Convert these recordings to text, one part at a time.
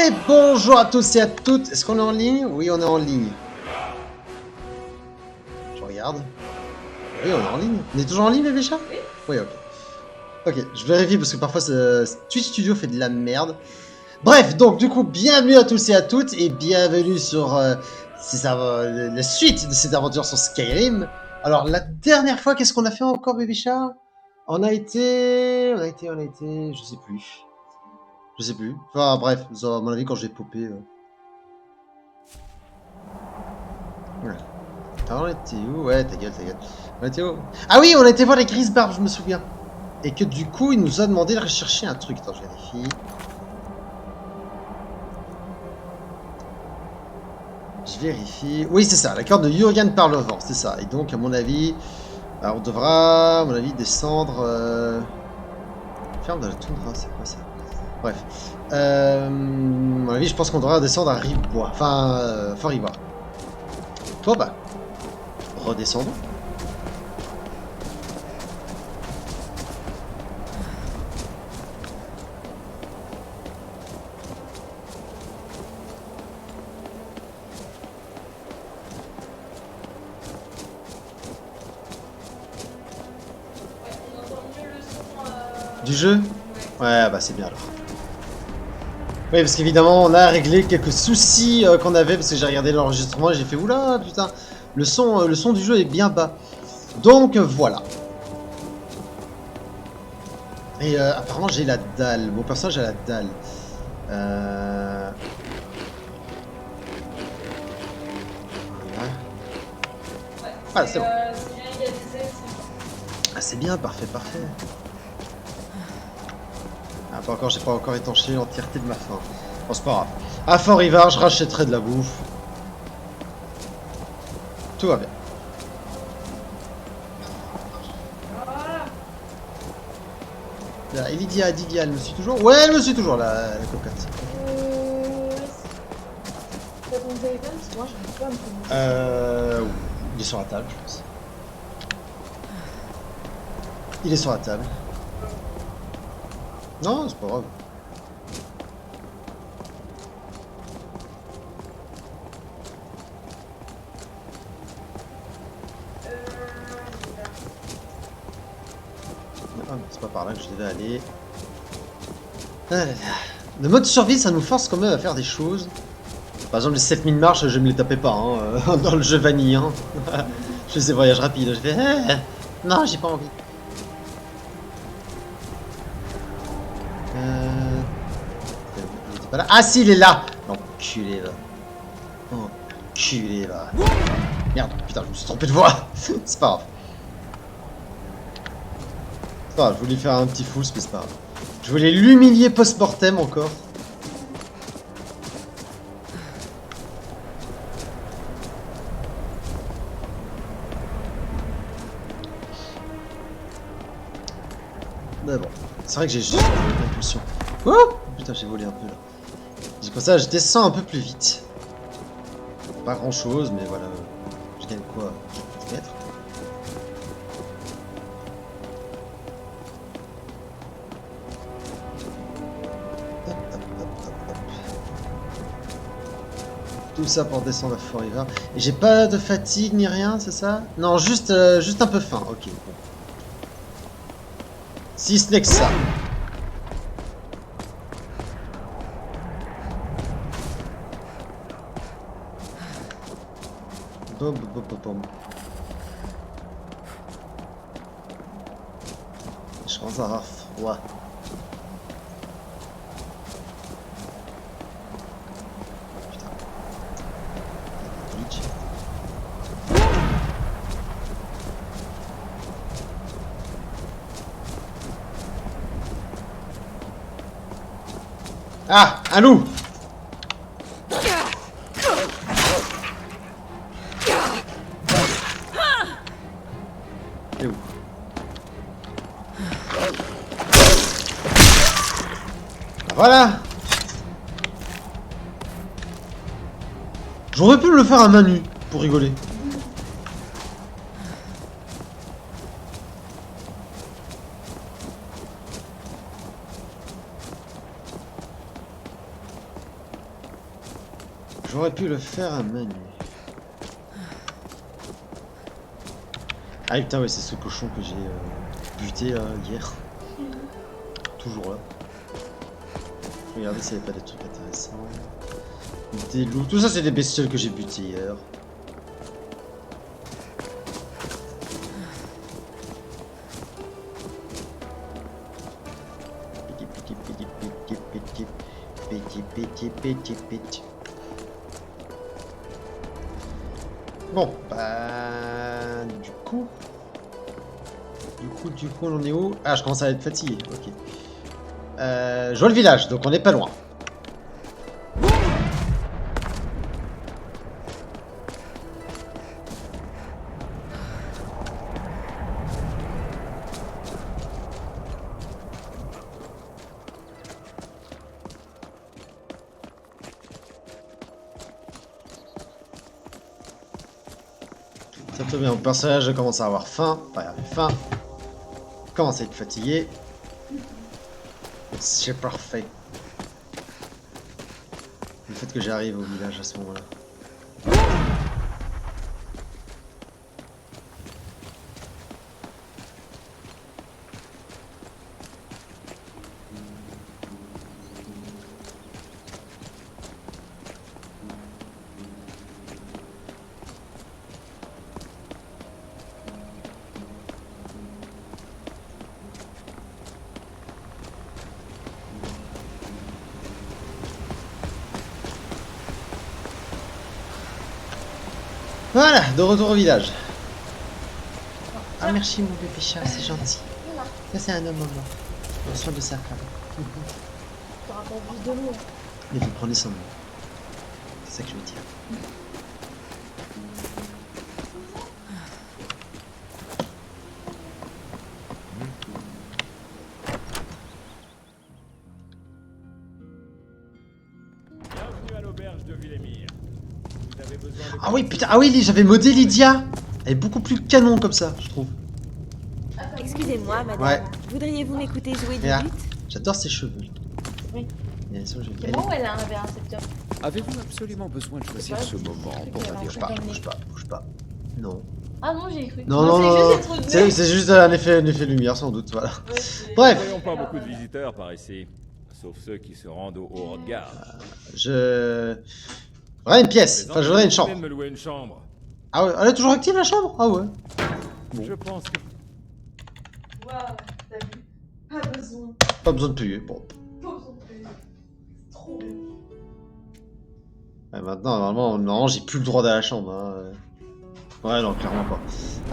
Et bonjour à tous et à toutes. Est-ce qu'on est en ligne? Oui, on est en ligne. Je regarde. Oui, on est en ligne. On est toujours en ligne, bébé chat? Oui, ok. Ok, je vérifie parce que parfois Twitch Studio fait de la merde. Bref, donc du coup, bienvenue à tous et à toutes et bienvenue sur la suite de cette aventure sur Skyrim. Alors, la dernière fois, qu'est-ce qu'on a fait encore, bébé chat? On a été, je sais plus. Je sais plus. Enfin, bref, à mon avis, quand j'ai popé. Voilà. Ah, on était où? Ouais, ta gueule, ta gueule. On était où? Ah oui, on a été voir les grises barbes, je me souviens. Et que du coup, il nous a demandé de rechercher un truc. Attends, je vérifie. Je vérifie. Oui, c'est ça, la corde de Jurgen par le vent, c'est ça. Et donc, à mon avis, on devra, à mon avis, descendre. Ferme de la toundra, c'est quoi ça? Bref. À mon avis, je pense qu'on devra descendre à Ribois. Enfin, Fort Ivoire. Toi, bah, redescendons. Du jeu? Ouais, bah c'est bien alors. Oui, parce qu'évidemment, on a réglé quelques soucis qu'on avait, parce que j'ai regardé l'enregistrement et j'ai fait oula, putain, le son du jeu est bien bas. Donc voilà. Et apparemment, j'ai la dalle. Mon personnage a la dalle. Voilà. Ah, c'est bon. Ah, c'est bien, parfait, parfait. Ah, pas encore, j'ai pas encore étanché l'entièreté de ma faim. Bon, c'est pas grave. À Fort-Ivar, je rachèterai de la bouffe. Tout va bien. Là, et Lydia, elle me suit toujours? Ouais, elle me suit toujours, la cocotte. T'as ton téléphone? Parce que moi, j'arrive pas à me connecter. Il est sur la table, je pense. Il est sur la table. Non, c'est pas grave. Ah, c'est pas par là que je devais aller. Ah là là. Le mode survie, ça nous force quand même à faire des choses. Par exemple, les 7000 marches, je me les tapais pas hein, dans le jeu vanille. Hein. Je faisais voyage rapide. Je fais non, j'ai pas envie. Il était pas là. Ah si, il est là. L'enculé va. Enculé va. Merde, putain, je me suis trompé de voix. C'est pas grave. C'est pas grave, je voulais faire un petit full, mais c'est pas grave. Je voulais l'humilier post-mortem encore. Mais bon, c'est vrai que j'ai juste l'impulsion. Oh putain, j'ai volé un peu là. J'ai comme ça, je descends un peu plus vite. Pas grand chose, mais voilà. Je gagne quoi? 10 mètres. Hop, hop, hop, hop, hop. Tout ça pour descendre à Fort-Ivar. Et j'ai pas de fatigue ni rien, c'est ça? Non, juste un peu faim. Ok, bon. Si ce n'est que ça. Bom, bom, bom, bom. Je commence à avoir froid. Putain. Glitch. Ah, un loup! Et où? Voilà! J'aurais pu le faire à main nue, pour rigoler. J'aurais pu le faire à main nue. Ah putain ouais c'est ce cochon que j'ai buté hier. Toujours là. Regardez s'il n'y avait pas des trucs intéressants. Des loups, tout ça c'est des bestioles que j'ai buté hier. Bon, bah... Du coup, on en est où? Ah, je commence à être fatigué, ok. Je vois le village, donc on n'est pas loin. Ça tombe bien, mon personnage commence à avoir faim. Enfin, il avait faim. Commence à être fatigué. C'est parfait. Le fait que j'arrive au village à ce moment-là. Voilà, de retour au village. Ah merci mon bébé chat, c'est gentil. Voilà. Ça c'est un homme maman. Prends soin de sa femme. T'auras pas vu de mots. Mais vous prenez son nom. C'est ça que je veux dire. Bienvenue à l'auberge de Villémir. Vous avez besoin de... Ah oui putain, ah oui j'avais modé Lydia. Elle est beaucoup plus canon comme ça, je trouve. Excusez-moi, madame. Ouais. Voudriez-vous m'écouter jouer du Regarde. luth? J'adore ses cheveux. Oui. Bien sûr, je vais C'est moi ou elle avait un secteur? Avez-vous absolument besoin de choisir ce moment pour Ouais, me ouais. dire bouge pas. Non. Ah non, j'ai cru. Non, non, c'est non. juste des trucs C'est de- c'est juste un effet lumière sans doute, voilà. Ouais, c'est- Nous Bref, n'avons pas beaucoup de visiteurs par ici, sauf ceux qui se rendent au haut de garde. je voudrais une pièce. Enfin, je voudrais une Vous venez chambre. de me louer une chambre. Ah ouais, elle est toujours active la chambre? Ah ouais. Je pense que... Waouh, t'as vu? Pas besoin. Pas besoin de payer. Bon. Pas besoin de payer. C'est trop bien. Ouais, maintenant, normalement, non, j'ai plus le droit d'aller à la chambre. Hein. Ouais, non, clairement pas.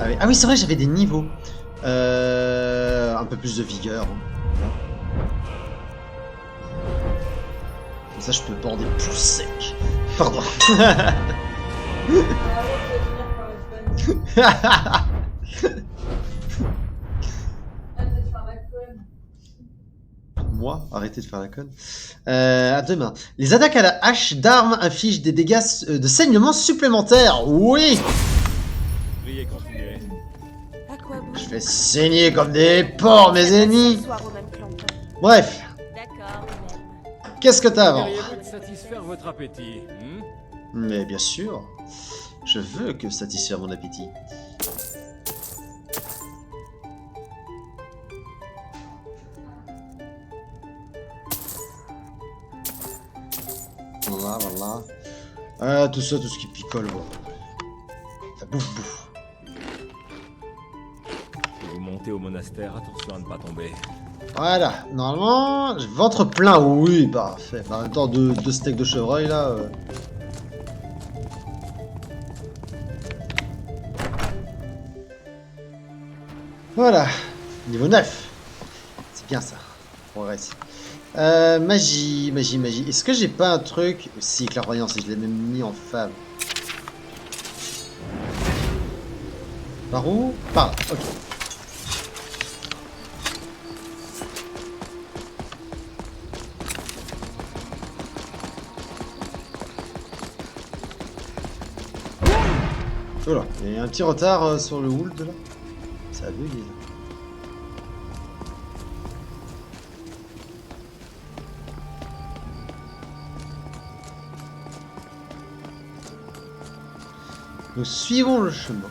Ah oui, c'est vrai, j'avais des niveaux. Un peu plus de vigueur. Hein. Comme ça, je peux border plus sec. Pardon. Ah ouais, tu vas finir par être ban. Arrête de faire la conne. Moi, arrêtez de faire la conne. À demain. Les attaques à la hache d'armes infligent des dégâts de saignement supplémentaires. Oui. Veuillez continuer. À quoi bon? Je vais saigner comme des porcs, mes ennemis. Ce soir au même clampin. Bref, D'accord, même. qu'est-ce que t'as avant? Diriez-vous de satisfaire votre appétit Mais bien sûr, je veux que satisfaire mon appétit. Voilà, voilà. Ah, tout ça, tout ce qui picole, voilà. Ça bouffe. Si vous montez au monastère, attention à ne pas tomber. Voilà, normalement, ventre plein, oui, parfait. En même temps, deux steaks de chevreuil, là. Voilà, niveau 9. C'est bien ça, progresse. Magie. Est-ce que j'ai pas un truc... Si, clairvoyance, et je l'ai même mis en femme. Par où? Par là, ok. Voilà, il y a un petit retard sur le wood là. Ça a bugué là. Nous suivons le chemin.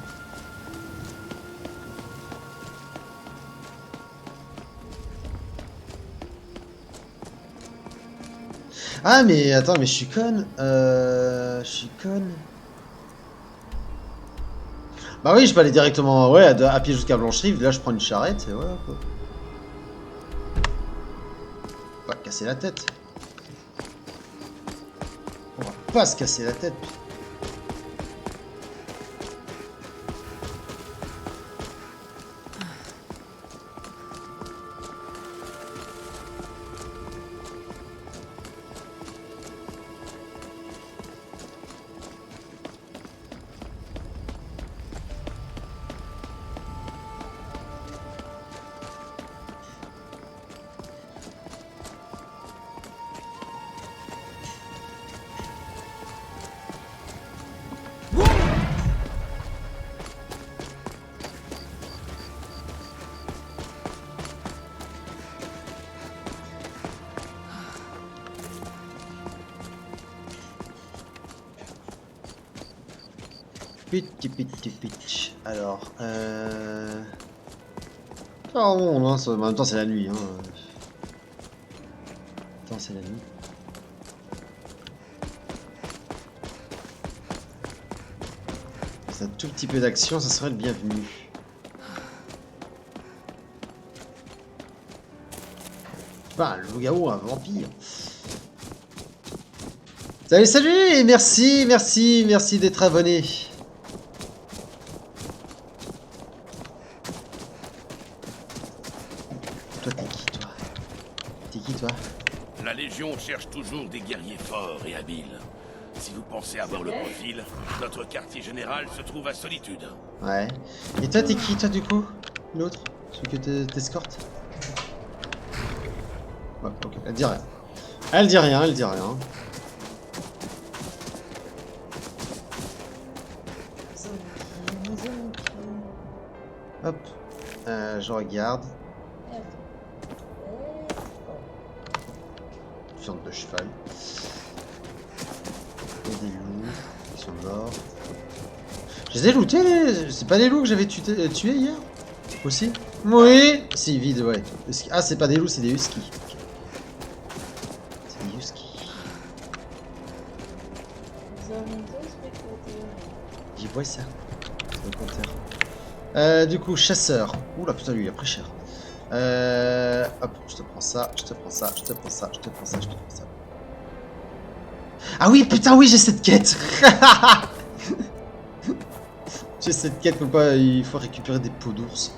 Ah mais attends, mais je suis conne. Je suis conne. Bah oui, je peux aller directement, ouais, à pied jusqu'à Blancherive. Là, je prends une charrette et voilà quoi. Pas casser la tête. On va pas se casser la tête. Pitch. Alors, oh non, en même temps c'est la nuit. Hein. Attends, c'est la nuit. C'est un tout petit peu d'action, ça serait le bienvenu. Pas un loup-garou, un vampire. Salut et merci d'être abonné. Toi, t'es qui, toi? T'es qui, toi? La Légion cherche toujours des guerriers forts et habiles. Si vous pensez avoir le profil, notre quartier général se trouve à Solitude. Ouais. Et toi, t'es qui, toi, du coup? L'autre? Celui que t'escortes? Ouais, ok, elle dit rien. Elle dit rien. Hop. Je regarde. Viande de cheval. Et des loups qui sont morts. Je les ai lootés, c'est pas des loups que j'avais tués hier? Aussi? Oui. Si, vide, ouais. Ah, c'est pas des loups, c'est des huskies. Okay. C'est des huskies. J'y vois ça. C'est le compteur. Du coup, chasseur. Oula, putain, lui, il a pris cher. Hop, je te prends ça. Ah oui, putain, oui, j'ai cette quête. J'ai cette quête, comme quoi il faut récupérer des peaux d'ours.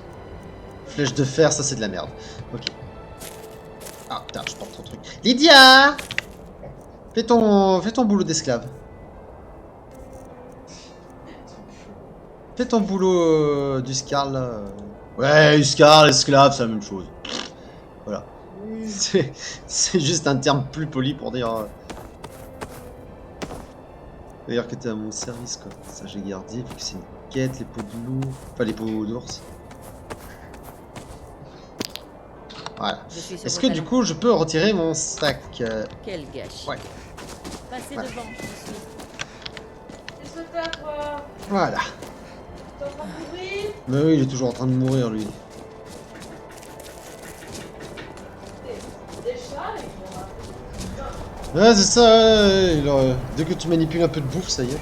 Flèche de fer, ça c'est de la merde. Ok. Ah, putain, je porte ton truc. Lydia! Fais ton boulot d'esclave. Fais ton boulot du Scarl là. Ouais, Scarl, esclave, c'est la même chose. Voilà. C'est juste un terme plus poli pour dire. D'ailleurs que t'es à mon service quoi. Ça j'ai gardé, vu que c'est une quête, les peaux de loup. Enfin les peaux d'ours. Voilà. Est-ce que du coup je peux retirer mon sac Quel gâchis. Ouais. Passez Voilà. devant, je suis. Qu'est-ce que t'as, toi? Voilà. T'es en train de mourir? Mais oui, il est toujours en train de mourir lui. Des chats, ils vont Ouais, c'est ça, ouais. Dès que tu manipules un peu de bouffe, ça y est.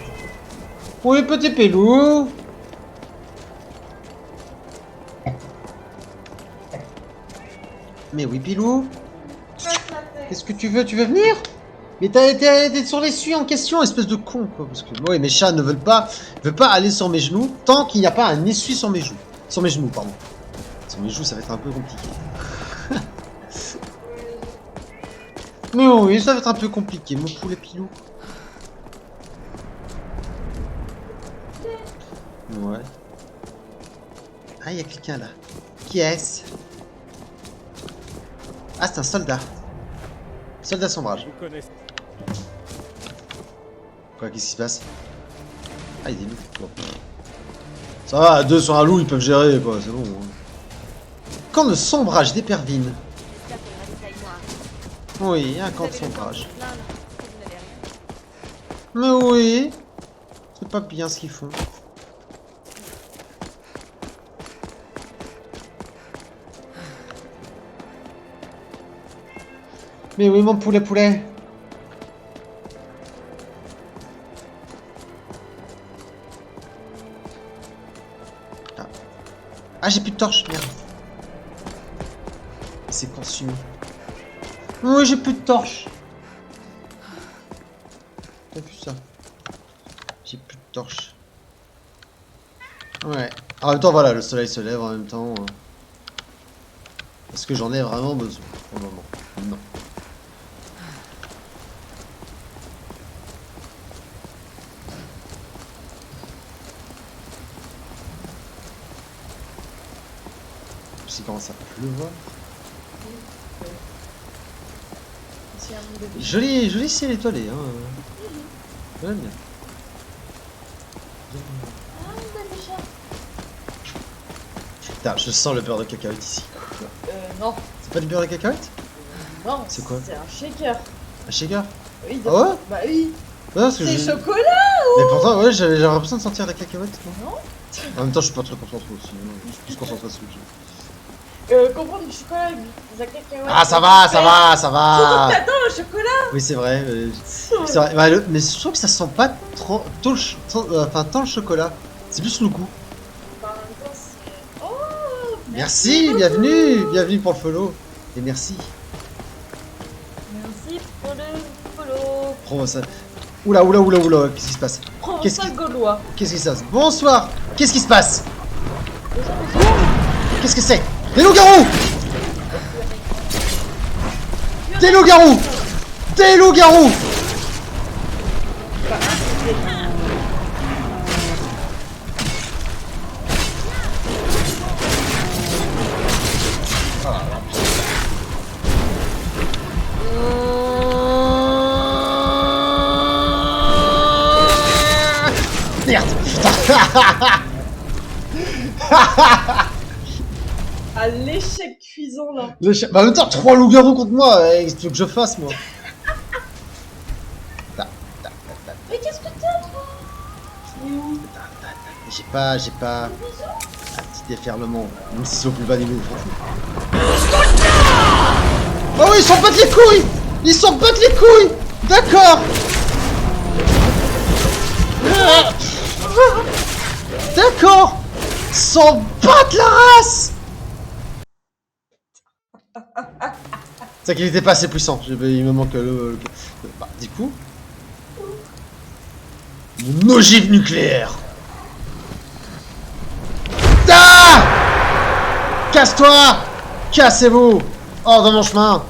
Oui, petit pélou. Mais oui, Pilou. Qu'est-ce que tu veux? Tu veux venir? Mais t'es sur l'essuie en question, espèce de con, quoi. Parce que ouais, mes chats ne veulent pas aller sur mes genoux tant qu'il n'y a pas un essuie sur mes joues. Sur mes genoux, pardon. Sur mes joues, ça va être un peu compliqué. Mais oui, ça va être un peu compliqué, mon poulet Pilou. Ouais. Ah, il y a quelqu'un là. Qui est-ce? Ah, c'est un soldat. Soldat sombrage. Vous connaissez. Quoi, qu'est-ce qui se passe? Ah, il y a des loups. Bon. Ça va, deux sur un loup, ils peuvent gérer, quoi, c'est bon. Hein. Camp de sombrage d'Épervine. J'espère qu'elle ravitaille moi. Oui, un camp de Vous avez le temps de sombrage. vous plaindre, parce que vous n'avez rien. Mais oui. C'est pas bien ce qu'ils font. Mais oui, mon poulet. Ah, j'ai plus de torche, merde. C'est consumé. Oui, j'ai plus de torche. T'as vu ça? J'ai plus de torche. Ouais. En même temps, voilà, le soleil se lève en même temps. Est-ce que j'en ai vraiment besoin au moment? Non. Il commence à pleuvoir. Joli ciel étoilé, hein. J'aime bien. Putain, je sens le beurre de cacahuète ici. Non. C'est pas du beurre de cacahuète? Non. C'est quoi? C'est un shaker. Un shaker? Oui, Ah ouais? bah oui. Ouais, parce que C'est je... chocolat. Mais pourtant, ouais, j'avais l'impression de sentir la cacahuète. Non. En même temps, je suis pas très concentré aussi. Je suis plus concentré sur le jeu. Comprendre du chocolat avec des cacahuètes. Ah, ça va. T'attends le chocolat. Oui, c'est vrai. C'est vrai. Bah, mais je trouve que ça sent pas trop, tant le chocolat. C'est plus le goût. Bah, en même temps, c'est... Oh, Merci, bienvenue pour le follow. Et merci. merci pour le follow. Prends ça. Oula, qu'est-ce qui se passe? Provençal gaulois. Qu'est-ce qui se passe? Bonsoir. Qu'est-ce qui se passe? Qu'est-ce que c'est? Des loups-garous! Des loups-garous! Des loups-garous! Merde! À l'échec cuisant là. Bah, en même temps, 3 loups-garous contre moi, qu'est-ce que tu veux que je fasse, moi? Mais qu'est-ce que t'as toi? J'ai pas un petit déferlement, même si c'est au plus bas niveau, je m'en fous. Oh oui, ils s'en battent les couilles! Ils s'en battent les couilles! D'accord! D'accord! S'en battent la race! C'est qu'il était pas assez puissant, il me manque le... Bah, du coup... Mon ogive nucléaire! Ah! Casse-toi! Cassez-vous! Hors de mon chemin!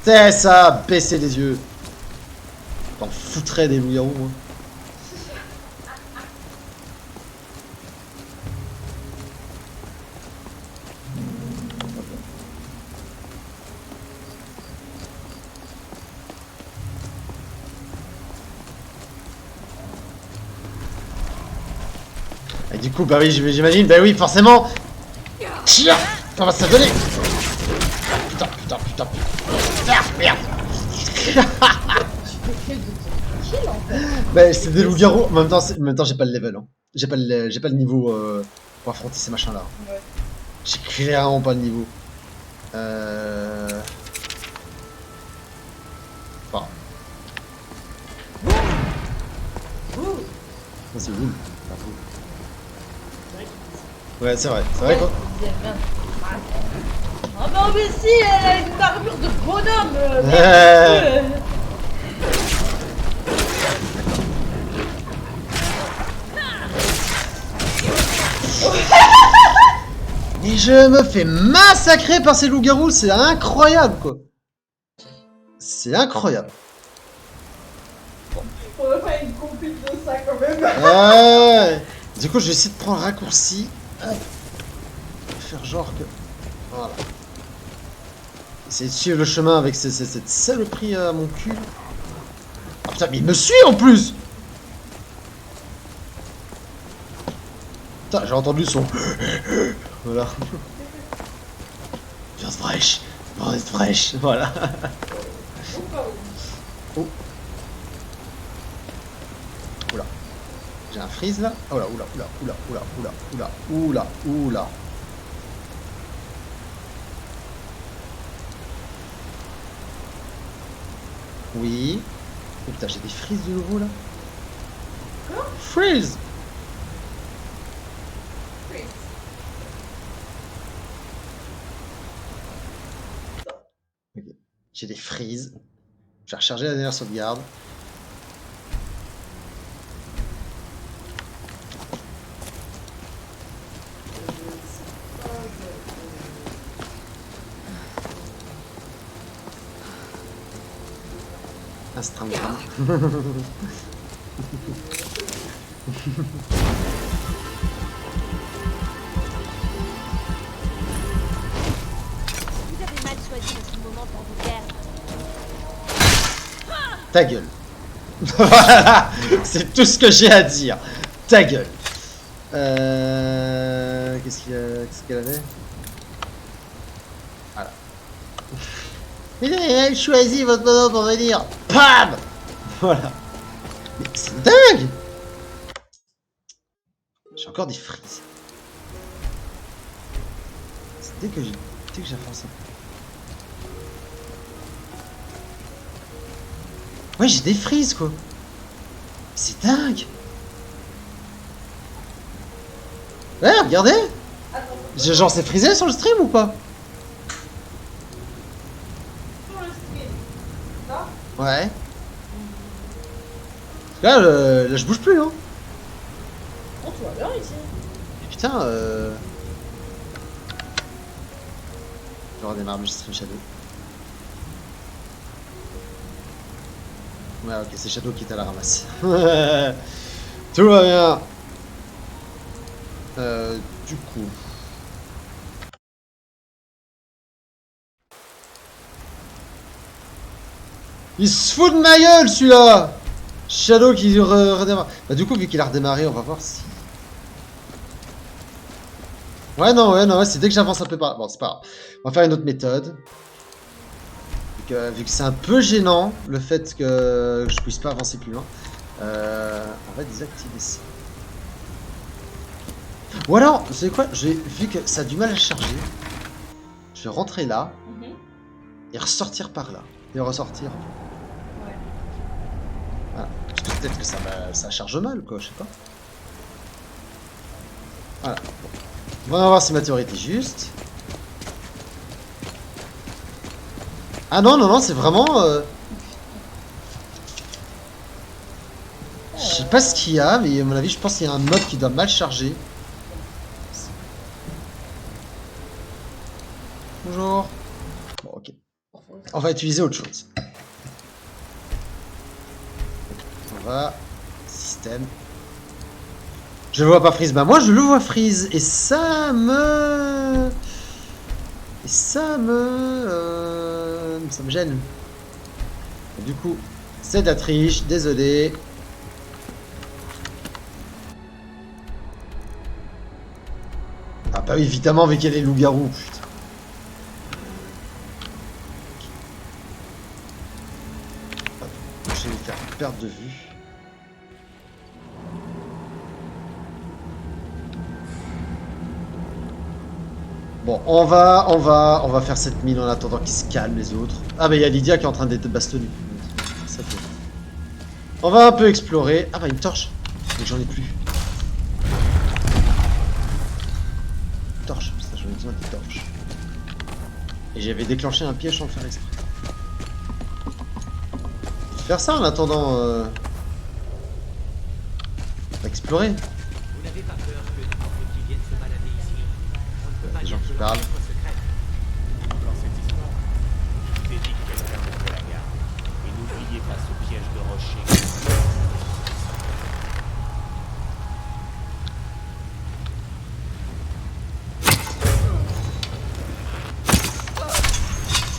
C'est ça! Baissez les yeux! T'en foutrais des loups-garous, moi. Et du coup, bah oui, j'imagine, bah oui, forcément. Tiens, on va se donner. Putain. Ah, merde. Bah c'est des loups-garous. En même temps, j'ai pas le level. Hein. J'ai pas le niveau pour affronter ces machins-là. Ouais. J'ai clairement pas le niveau. Enfin. Ça, c'est cool. Ouais, c'est vrai quoi. Ah bah mais si, elle a une armure de bonhomme. Mais je me fais massacrer par ces loups-garous, c'est incroyable quoi. C'est incroyable. On va faire une compil de ça quand même. Ouais. Du coup, je vais essayer de prendre un raccourci. Hop. Faire genre que... Voilà. Essayer de suivre le chemin avec cette saloperie à mon cul. Ah putain, mais il me suit en plus. Putain, j'ai entendu son... Voilà. Viande fraîche, voilà. Oh. J'ai un freeze là. Oh là, oula, oula, oula, oula, oula, oula, oula, oula. Oui. Oh putain, j'ai des freezes de nouveau là. Quoi? Freeze. Freeze. Ok. J'ai des freezes. Je vais recharger la dernière sauvegarde. Astringram. Vous avez mal choisi le moment pour vous perdre. Ta gueule. Voilà, c'est tout ce que j'ai à dire. Ta gueule. Qu'est-ce qu'elle avait? Voilà. Vous avez choisi votre moment pour venir. Pam. Voilà. Mais c'est dingue. J'ai encore des frises. C'est dès que j'avance un peu. Ouais, j'ai des frises quoi. C'est dingue. Ouais, regardez. Attends, Genre, c'est frisé sur le stream ou pas? sur le stream. Ça? Ouais. Là, là, je bouge plus, hein. On te voit bien ici. Et putain, je redémarre le stream Shadow. Ouais, ok, c'est Shadow qui est à la ramasse. Tout va bien. Du coup. Il se fout de ma gueule celui-là. Shadow qui redémarre. Bah du coup vu qu'il a redémarré, on va voir si... Ouais non, ouais, c'est dès que j'avance un peu par... Bon c'est pas grave. On va faire une autre méthode. Vu que c'est un peu gênant, le fait que je puisse pas avancer plus loin. On va désactiver ça. Ou alors, vous savez quoi? Vu que ça a du mal à charger, je vais rentrer là et ressortir par là. Et ressortir. Ouais. Voilà. Parce que peut-être que ça charge mal, quoi, je sais pas. Voilà. Bon. On va voir si ma théorie était juste. Ah non, non, non, c'est vraiment... Je sais pas ce qu'il y a, mais à mon avis, je pense qu'il y a un mode qui doit mal charger. Bonjour. Bon, ok. On va utiliser autre chose. On va... Système. Je le vois pas freeze. Bah moi, je le vois freeze. Et ça me... Et ça me gêne. Et du coup, c'est de la triche. Désolé. Ah bah oui, évidemment, vu qu'il y a les loups-garous. Putain. Je vais faire perte de vue. Bon, on va faire cette mine en attendant qu'ils se calment les autres. Ah bah il y a Lydia qui est en train d'être bastonnée. Ça fait. On va un peu explorer. Ah bah une torche. Mais j'en ai plus. Torche, ça j'en ai besoin de torches. Et j'avais déclenché un piège sans le faire exprès. Je vais faire ça en attendant explorer. Vous n'avez pas peur que n'importe qui vienne se balader ici? On ne peut pas Les gens dire qui que parlent. l'enquête soit secrète. Dans cette histoire, je vous ai dit que quelqu'un mettrait la garde. Et n'oubliez pas ce piège de rocher.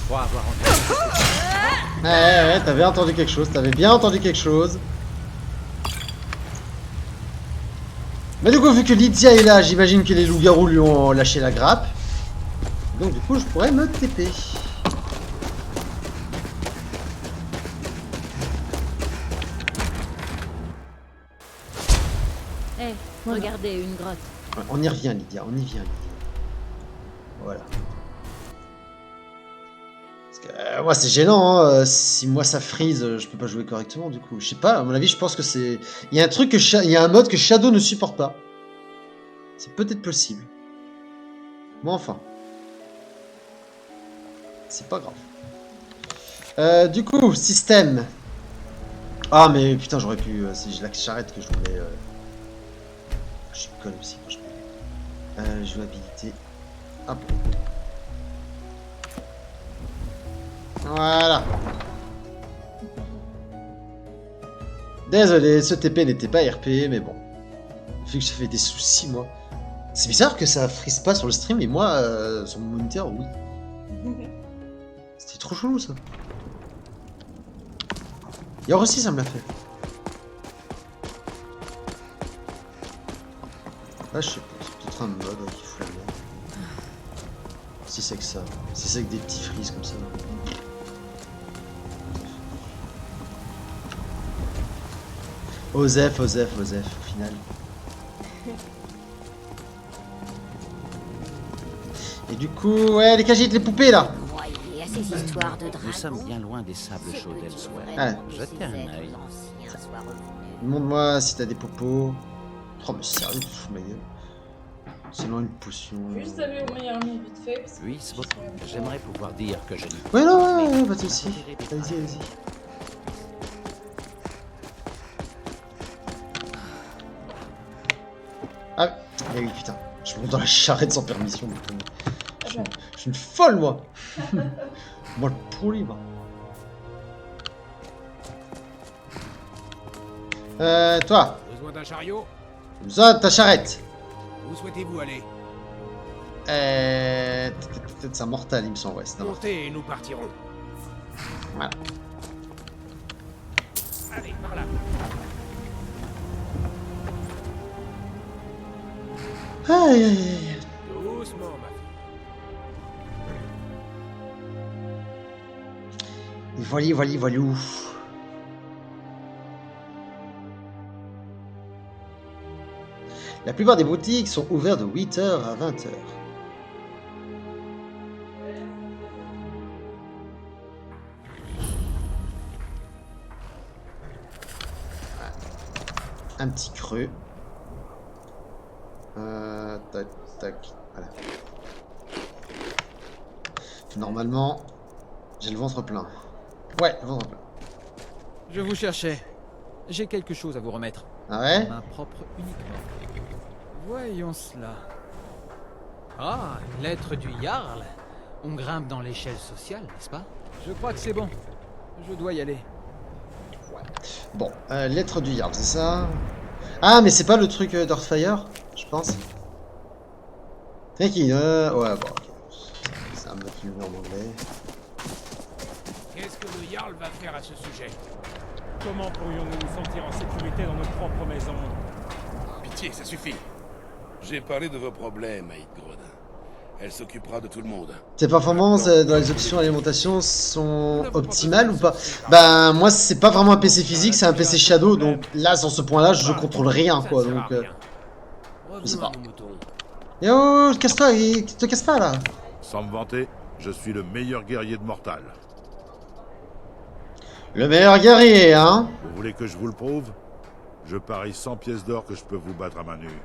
Pour avoir entendu. Ouais, t'avais entendu quelque chose, t'avais bien entendu quelque chose. Mais du coup, vu que Lydia est là, j'imagine que les loups-garous lui ont lâché la grappe. Donc du coup, je pourrais me TP. Regardez, une grotte. Ouais, on y revient, Lydia, on y vient, Lydia. Voilà. Parce que, moi, c'est gênant, hein. Si moi ça freeze, je peux pas jouer correctement, du coup. Je sais pas, à mon avis, je pense que c'est... Il y a un truc que... Il y a un mode que Shadow ne supporte pas. C'est peut-être possible. Mais enfin. C'est pas grave. Du coup, système. Ah, mais putain, j'aurais pu... c'est la charrette que je voulais... Je suis conne aussi quand je peux. Jouabilité. Hop. Voilà. Désolé, ce TP n'était pas RP, mais bon. Vu que ça fait des soucis, moi. C'est bizarre que ça frise pas sur le stream, et moi, sur mon moniteur, oui. C'était trop chelou, ça. Yor aussi, ça me l'a fait. Ah, je sais pas, c'est peut-être un mode qui fout la merde. Si c'est que ça. Si c'est que des petits frises comme ça. Osef, au final. Et du coup, ouais, les cagites, les poupées là. Croyez à ces histoires de dragons. Nous sommes bien loin des sables Ces chauds petits d'Elsewhere. vrais Jetez un êtres œil. anciens soient revenus. Demande-moi si t'as des popos. Oh, mais sérieux, tu te fous de ma gueule. Sinon, une potion. Juste aller au meilleur ami vite fait. Parce que Oui, c'est bon. J'aimerais pouvoir dire que je n'y Ouais, non, ouais, pas de soucis. Vas-y, vas-y. Ah, mais oui, putain. Je monte dans la charrette sans permission. Je suis une folle, moi. Moi, le pourri, moi. Toi. Besoin d'un chariot? Ça, ta charrette. Où souhaitez-vous aller? Peut-être c'est un mortal, il me semble, ouais, c'est un mortal. Montez et nous partirons. Voilà. Allez, par là. Aïe, aïe, aïe. Doucement, ma fille. Et voilà. La plupart des boutiques sont ouvertes de 8h à 20h. Un petit creux. Tac, tac. Voilà. Normalement, j'ai le ventre plein. Ouais, le ventre plein. Je vous cherchais. J'ai quelque chose à vous remettre. Ah ouais? Main propre uniquement. Voyons cela. Ah, une lettre du Jarl. On grimpe dans l'échelle sociale, n'est-ce pas? Je crois que c'est bon. Je dois y aller. Bon, lettre du Jarl, c'est ça? Ah, mais c'est pas le truc d'Earthfire, je pense. C'est qui? Ouais, bon, ok. C'est un mot qui en anglais. Qu'est-ce que le Jarl va faire à ce sujet? Comment pourrions-nous nous sentir en sécurité dans notre propre maison? Pitié, ça suffit. J'ai parlé de vos problèmes, Aidgrod. Elle s'occupera de tout le monde. Tes performances dans les options alimentation sont optimales ou pas? Ben, moi, c'est pas vraiment un PC physique, c'est un PC Shadow, donc là, sur ce point-là, je contrôle rien, quoi, Ça ne donc... sert à rien. je sais pas. Revenons à nos moutons. Yo, casse-toi, te casse pas, là. Sans me vanter, je suis le meilleur guerrier de Mortal. Le meilleur guerrier, hein? Vous voulez que je vous le prouve? Je parie 100 pièces d'or que je peux vous battre à main nue.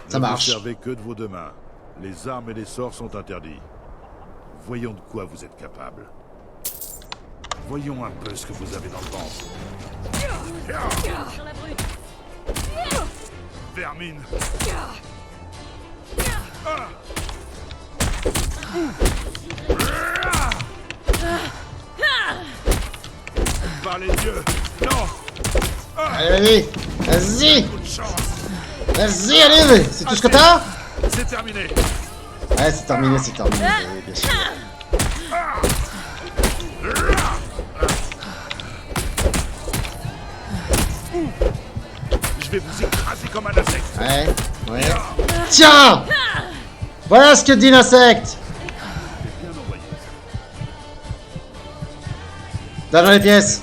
Ça Ne marche. vous servez que de vos deux mains. Les armes et les sorts sont interdits. Voyons de quoi vous êtes capable. Voyons un peu ce que vous avez dans le ventre. Vermine. Par les yeux. Non. Allez, vas-y! Coup de chance. Vas-y, allez! C'est tout ce que t'as? C'est terminé. Ouais, c'est terminé, oui, bien sûr. Je vais vous écraser comme un insecte. Ouais. Tiens! Voilà ce que dit l'insecte! Bien envoyé. Dans les pièces!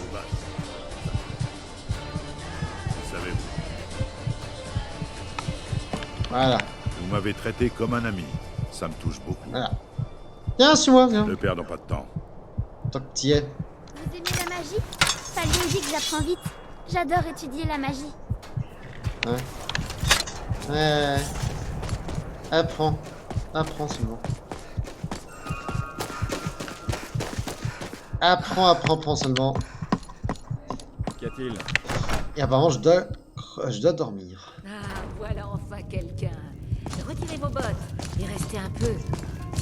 Vous savez, Voilà, Vous m'avez traité comme un ami. Ça me touche beaucoup. voilà. Viens, suis-moi, viens. Ne perdons pas de temps. Tant que t'y es. Vous aimez la magie? Pas logique, j'apprends vite. J'adore étudier la magie. Ouais. Apprends. Apprends seulement. Apprends seulement. Qu'y a-t-il? Et apparemment, je dois dormir. Ah, voilà enfin quelqu'un. Retirez vos bottes et restez un peu.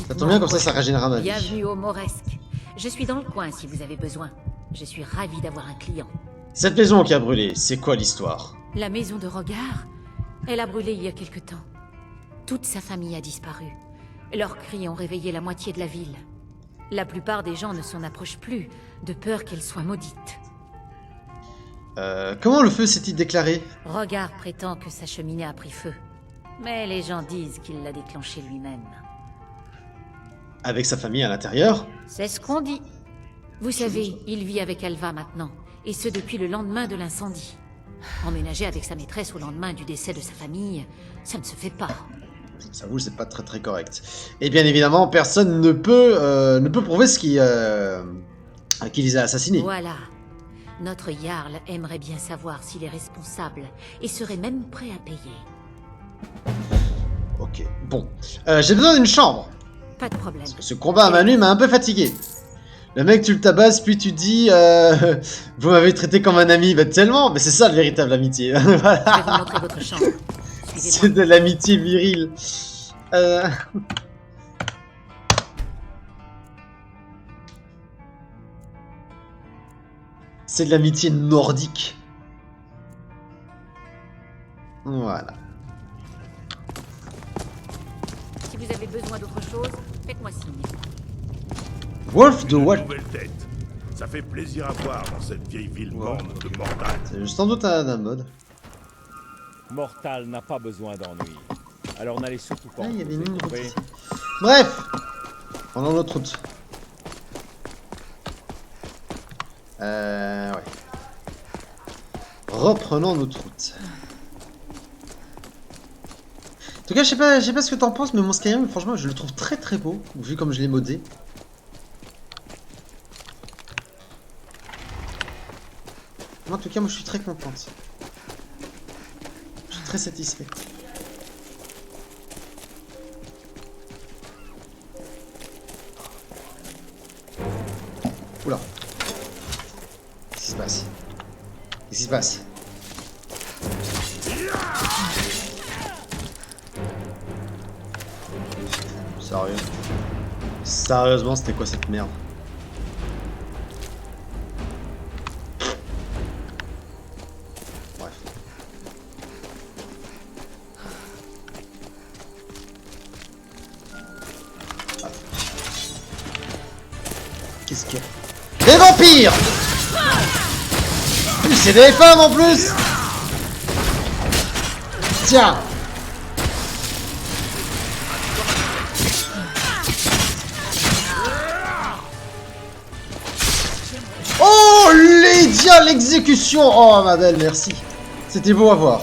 Ça tombe bien, comme ça régénérera ma vie. Bienvenue au Mauresque. Je suis dans le coin si vous avez besoin. Je suis ravi d'avoir un client. Cette maison qui a brûlé, c'est quoi l'histoire? La maison de Regard, elle a brûlé il y a quelque temps. Toute sa famille a disparu. Leurs cris ont réveillé la moitié de la ville. La plupart des gens ne s'en approchent plus, de peur qu'elle soit maudite. Comment le feu s'est-il déclaré? Regard prétend que sa cheminée a pris feu. Mais les gens disent qu'il l'a déclenché lui-même. Avec sa famille à l'intérieur? C'est ce qu'on dit. Vous savez, il vit avec Alva maintenant, et ce depuis le lendemain de l'incendie. Emménager avec sa maîtresse au lendemain du décès de sa famille, ça ne se fait pas. J'avoue, c'est pas très correct. Et bien évidemment, personne ne peut prouver ce qui les a assassinés. Voilà. Notre Jarl aimerait bien savoir s'il est responsable, et serait même prêt à payer. Ok, bon. J'ai besoin d'une chambre. Pas de problème. Ce combat à main nue m'a un peu fatigué. Le mec, tu le tabasses, puis tu dis vous m'avez traité comme un ami. Bah tellement, mais c'est ça, le véritable amitié. Je vais vous Voilà. montrer votre chambre. C'est Suivez-moi. de l'amitié virile. C'est de l'amitié nordique. Voilà. Si vous avez besoin d'autre chose, faites-moi signe. Wolf de Une Wall. nouvelle tête. Ça fait plaisir à voir dans cette vieille ville morne de Mortal. C'est sans doute un mode. Mortal n'a pas besoin d'ennui. Alors n'allez surtout pas. Ah, il y a des vous mines étouffer. ici. Bref, prenons l'autre route. Ouais. Reprenons notre route. En tout cas, je sais pas ce que t'en penses, mais mon Skyrim, franchement, je le trouve très beau, vu comme je l'ai modé. En tout cas, moi, je suis très contente. Je suis très satisfait. Oula. Qu'est-ce qui se passe? Qu'est-ce qui se passe? Sérieux? Sérieusement, c'était quoi cette merde? Bref. Ah. Qu'est-ce qu'il y a? Des vampires! C'est des femmes en plus! Tiens! Oh, Lydia, l'exécution! Oh, ma belle, merci. C'était beau à voir.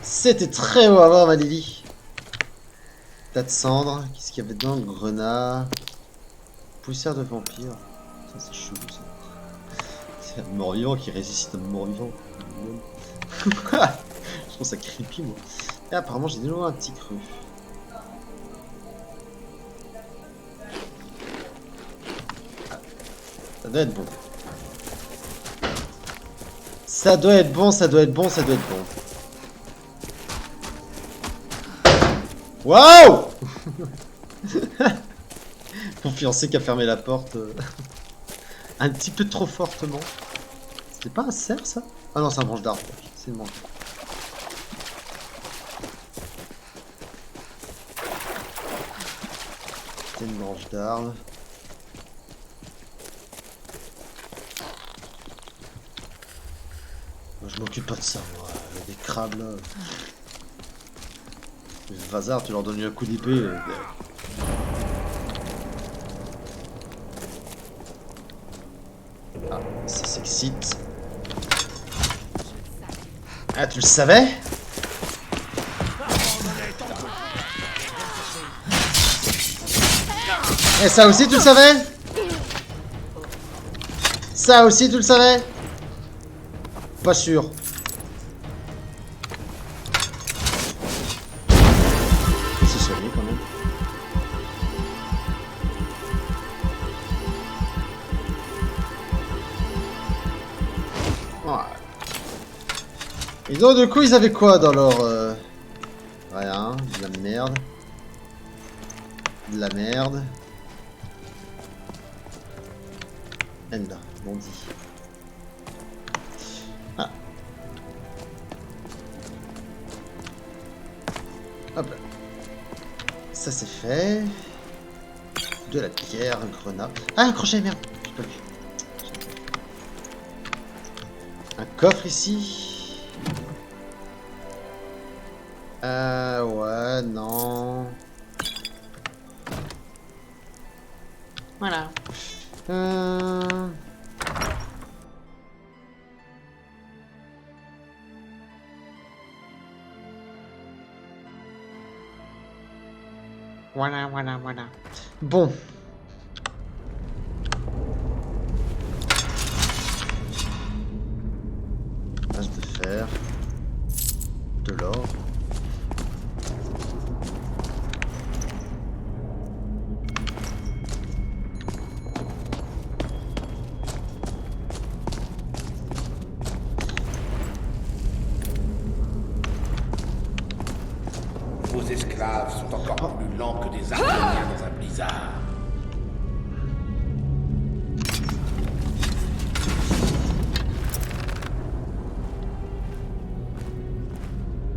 C'était très beau à voir, ma Lily. Tas de cendres. Qu'est-ce qu'il y avait dedans? Grenat. Poussière de vampire. Ça, c'est chelou, ça. C'est un mort-vivant qui résiste à un mort-vivant. Je trouve ça creepy, moi. Et apparemment, j'ai déjà un petit creux. Ça doit être bon. Ça doit être bon, ça doit être bon, ça doit être bon. Waouh! Mon fiancé qui a fermé la porte un petit peu trop fortement. C'était pas un cerf, ça? Ah non, c'est un branche d'arbre. C'est une branche. C'était une branche d'arbre. Moi, je m'occupe pas de ça, moi. Il y a des crabes là. Le Vazar, tu leur donnes un coup d'épée. Ah, ça c'est Exit. Ah, tu le savais? Et ça aussi, tu le savais? Ça aussi, tu le savais? Pas sûr. C'est soigné quand même. Ouais. Et donc, du coup, ils avaient quoi dans leur... Rien, de la merde. De la merde. Enda, bandit. Ah. Hop là. Ça c'est fait. De la pierre, un grenade. Ah, un crochet, merde. J'ai pas vu. Un coffre ici. Ouais, non. Voilà. Voilà. Bon. Base de fer. De l'or. Vos esclaves sont encore plus lents que des Argoniens dans un blizzard.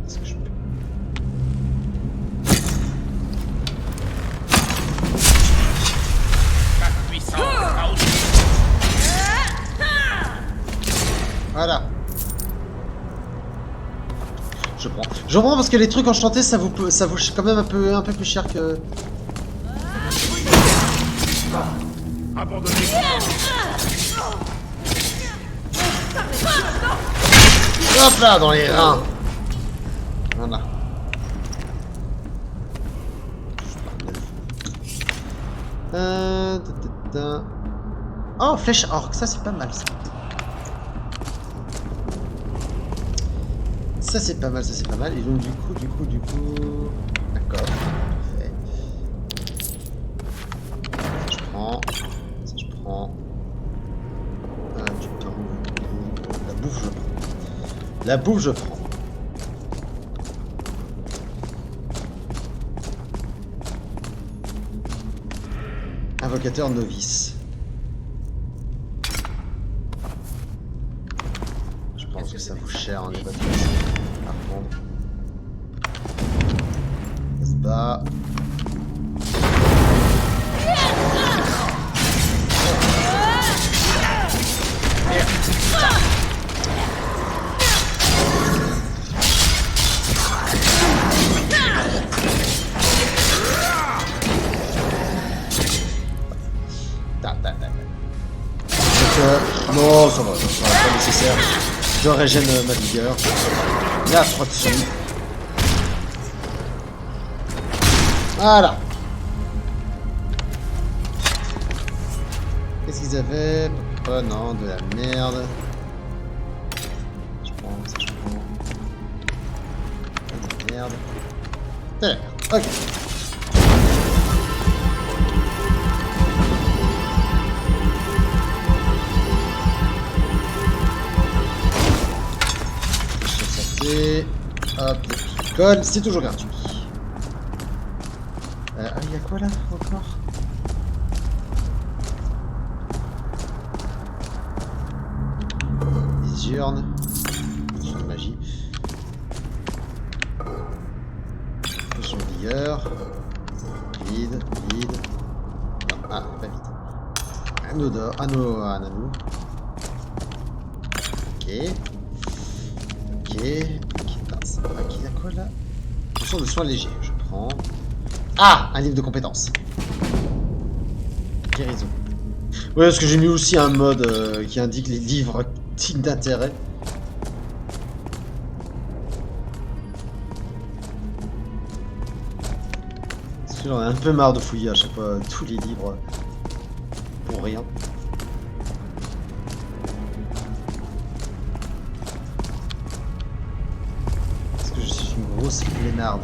Est-ce que je peux... Ta puissance a aussi... Voilà. Je prends parce que les trucs enchantés ça vaut quand même un peu plus cher que... Abandonnez. Hop là, dans les reins. Voilà. Oh, flèche orc, ça c'est pas mal ça. Ça c'est pas mal, Et donc du coup... D'accord. Parfait. Ça je prends. Du pain. La bouffe je prends. Invocateur novice. Je pense que ça vaut cher en évacuation. À prendre. Ça se bat. Non, ça va, pas nécessaire. Je régène ma vigueur. Là, 3 dessus. Voilà. Qu'est-ce qu'ils avaient? Oh non, de la merde. Je prends. De la merde. De la merde. Ok. Hop, des picoles, c'est toujours gratuit. Ah, il y a quoi là encore? Des urnes. Potion de magie. Potion de vigueur. Vide. Non, ah, pas vide. Anneau d'or, un anneau. Ok. Ok, il y a quoi là? Potion de soins légers, je prends. Ah, un livre de compétences. Guérison. Ouais, parce que j'ai mis aussi un mode qui indique les livres dignes d'intérêt. Parce que j'en ai un peu marre de fouiller à chaque fois tous les livres pour rien. Parce que je suis une grosse flénarde.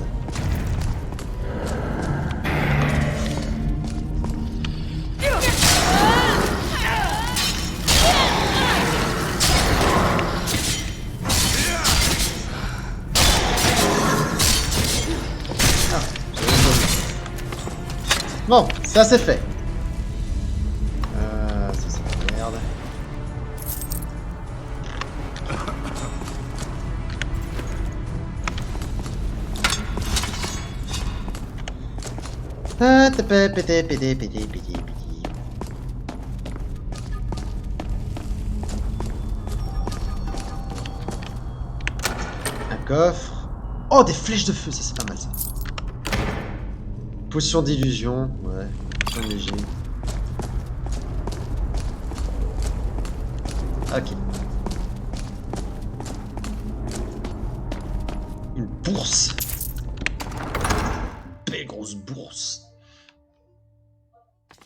Bon, ça c'est fait. Ça c'est la merde. Ah, pété. Un coffre. Oh, des flèches de feu, ça c'est pas mal ça. Potion d'illusion, ouais, potion léger. Ok. Une bourse. Belle grosse bourse.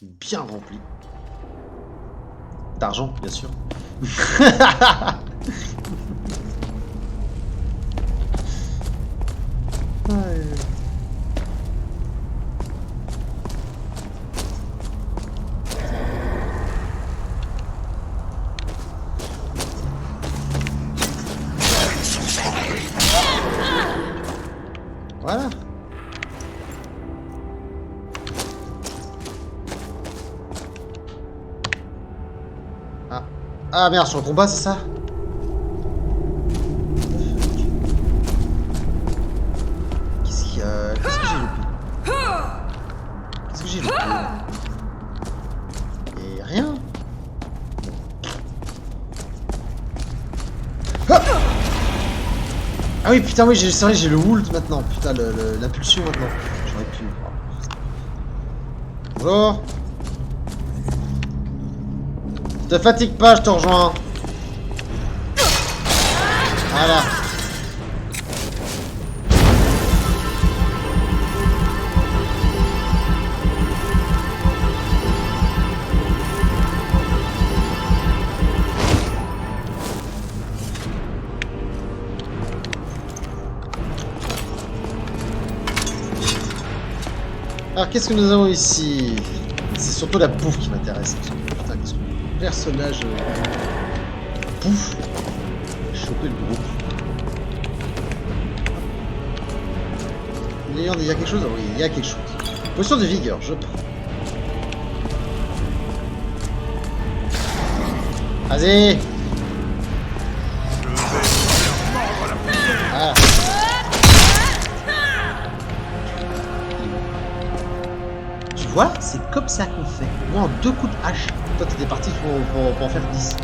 Bien remplie. D'argent, bien sûr. Ouais. Voilà. Ah. Ah merde, sur le combat, c'est ça? Qu'est-ce qu'il y a? Qu'est-ce que j'ai loupé? Qu'est-ce que j'ai loupé? Et rien. Ah, ah oui, putain, oui, c'est vrai, j'ai le ult maintenant. Putain, l'impulsion maintenant. J'aurais pu. Bonjour. Te fatigue pas, je te rejoins. Voilà. Alors qu'est-ce que nous avons ici? C'est surtout la bouffe qui m'intéresse. Putain, qu'est-ce que le personnage bouffe choper le groupe. Il y a quelque chose? Oui, il y a quelque chose. Potion de vigueur, je prends. Vas-y. Voilà. Tu vois, c'est comme ça qu'on fait. Moi, en 2 coups de hache. Toi, t'étais parti pour en faire 10.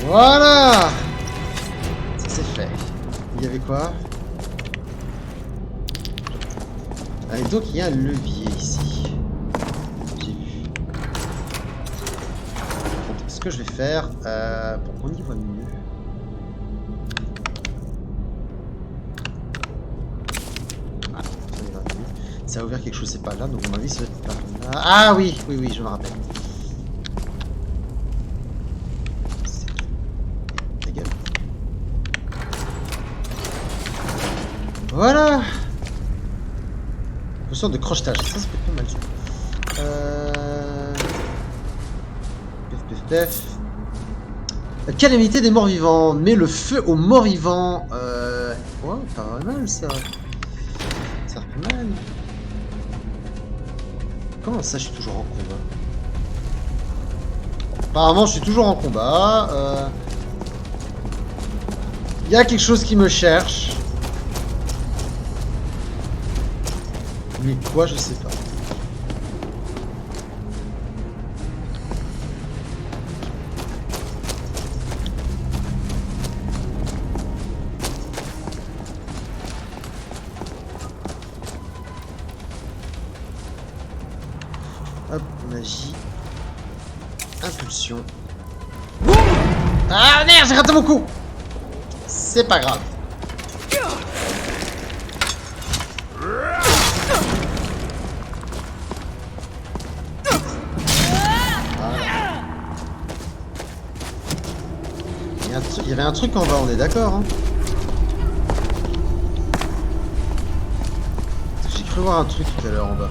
Voilà. Ça c'est fait. Il y avait quoi? Et donc il y a un levier ici. J'ai vu. Donc, ce que je vais faire, pour qu'on y voit mieux. Ah, ça y va mieux. Ça a ouvert quelque chose, c'est pas là, donc à mon avis ça va être par là. Ah oui, oui, oui, je me rappelle. Voilà. Potion de crochetage, ça peut être pas mal ça. Pef. La calamité des morts vivants. Met le feu aux morts vivants. Ouais, pas mal ça. Ça fait mal. Comment ça, je suis toujours en combat? Apparemment, je suis toujours en combat. Il y a quelque chose qui me cherche. Mais quoi, je sais pas. Hop, magie. Impulsion. Ah merde, j'ai raté mon coup. C'est pas grave. Voilà. Il y avait un truc en bas, on est d'accord, hein. J'ai cru voir un truc tout à l'heure en bas.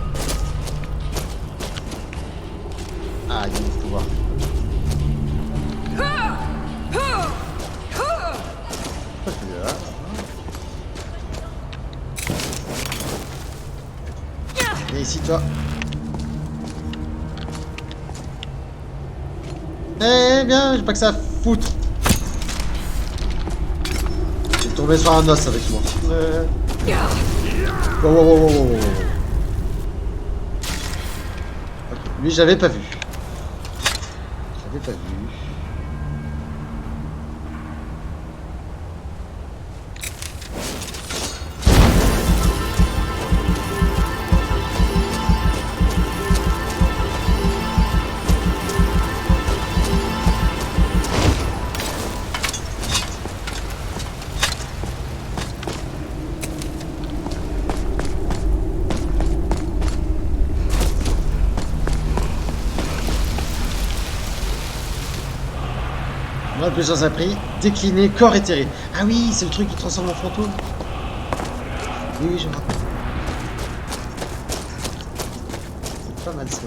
Ah, il y a du pouvoir. Viens ici, toi. Eh bien, j'ai pas que ça à foutre. J'ai tombé sur un os avec moi. Wow, wow, wow, wow, wow. Ok, lui, j'avais pas vu. J'avais pas vu. Moi, le plus ça pris. Décliner, corps éthéré. Ah oui, c'est le truc qui transforme en fantôme. Oui, oui, je me rappelle. C'est pas mal ça.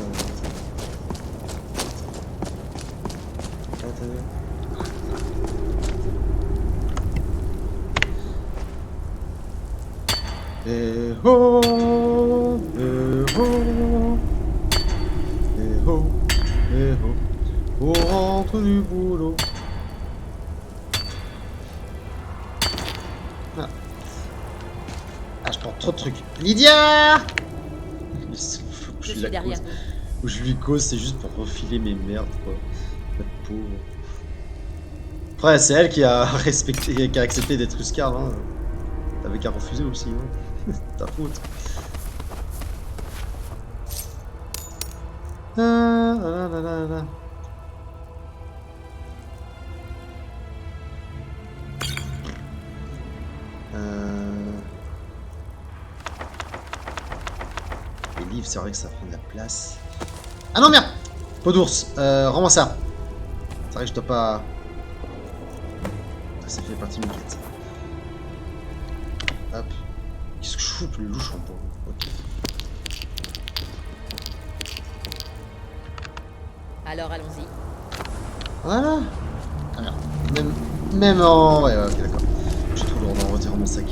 Eh oh, eh oh, eh oh, eh oh, on rentre du boulot. Ah, je prends trop de trucs. Lydia! Je suis derrière. Où je lui cause, c'est juste pour refiler mes merdes, quoi. La pauvre. Après, c'est elle qui a respecté, qui a accepté d'être Uscar, hein. T'avais qu'à refuser aussi, hein. Ta faute. Les livres, c'est vrai que ça prend de la place. Ah non, merde! Peau d'ours, rends-moi ça. C'est vrai que je dois pas... Ça fait partie de une quête. Hop. Qu'est-ce que je fous plus louche en bois? Ok. Alors allons-y. Voilà. Ah merde. Même en... Ouais, ok, d'accord. Je suis trop lourd en retirant mon sac.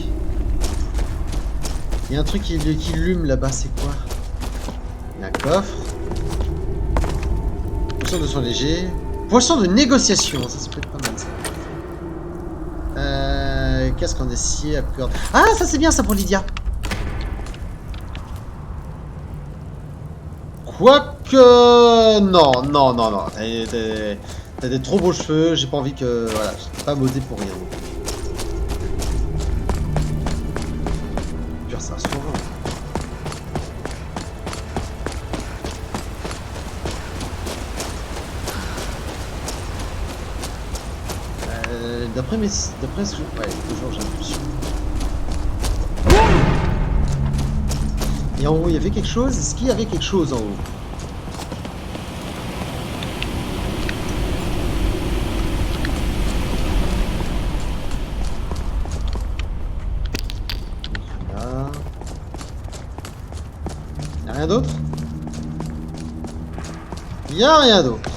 Il y a un truc qui allume là-bas, c'est quoi? Il y a un coffre. Poisson de soin léger. Poisson de négociation, ça peut être pas mal ça. Casque en acier à corde. Ah, ça c'est bien ça pour Lydia. Quoique... Non. T'as des trop beaux cheveux, j'ai pas envie que... Voilà, je pas modé pour rien. Pure, ça se fourre. D'après ce que... Ouais, toujours j'ai l'impression. Et en haut, il y avait quelque chose? Est-ce qu'il y avait quelque chose en haut? Là. Il n'y a rien d'autre? Il n'y a rien d'autre.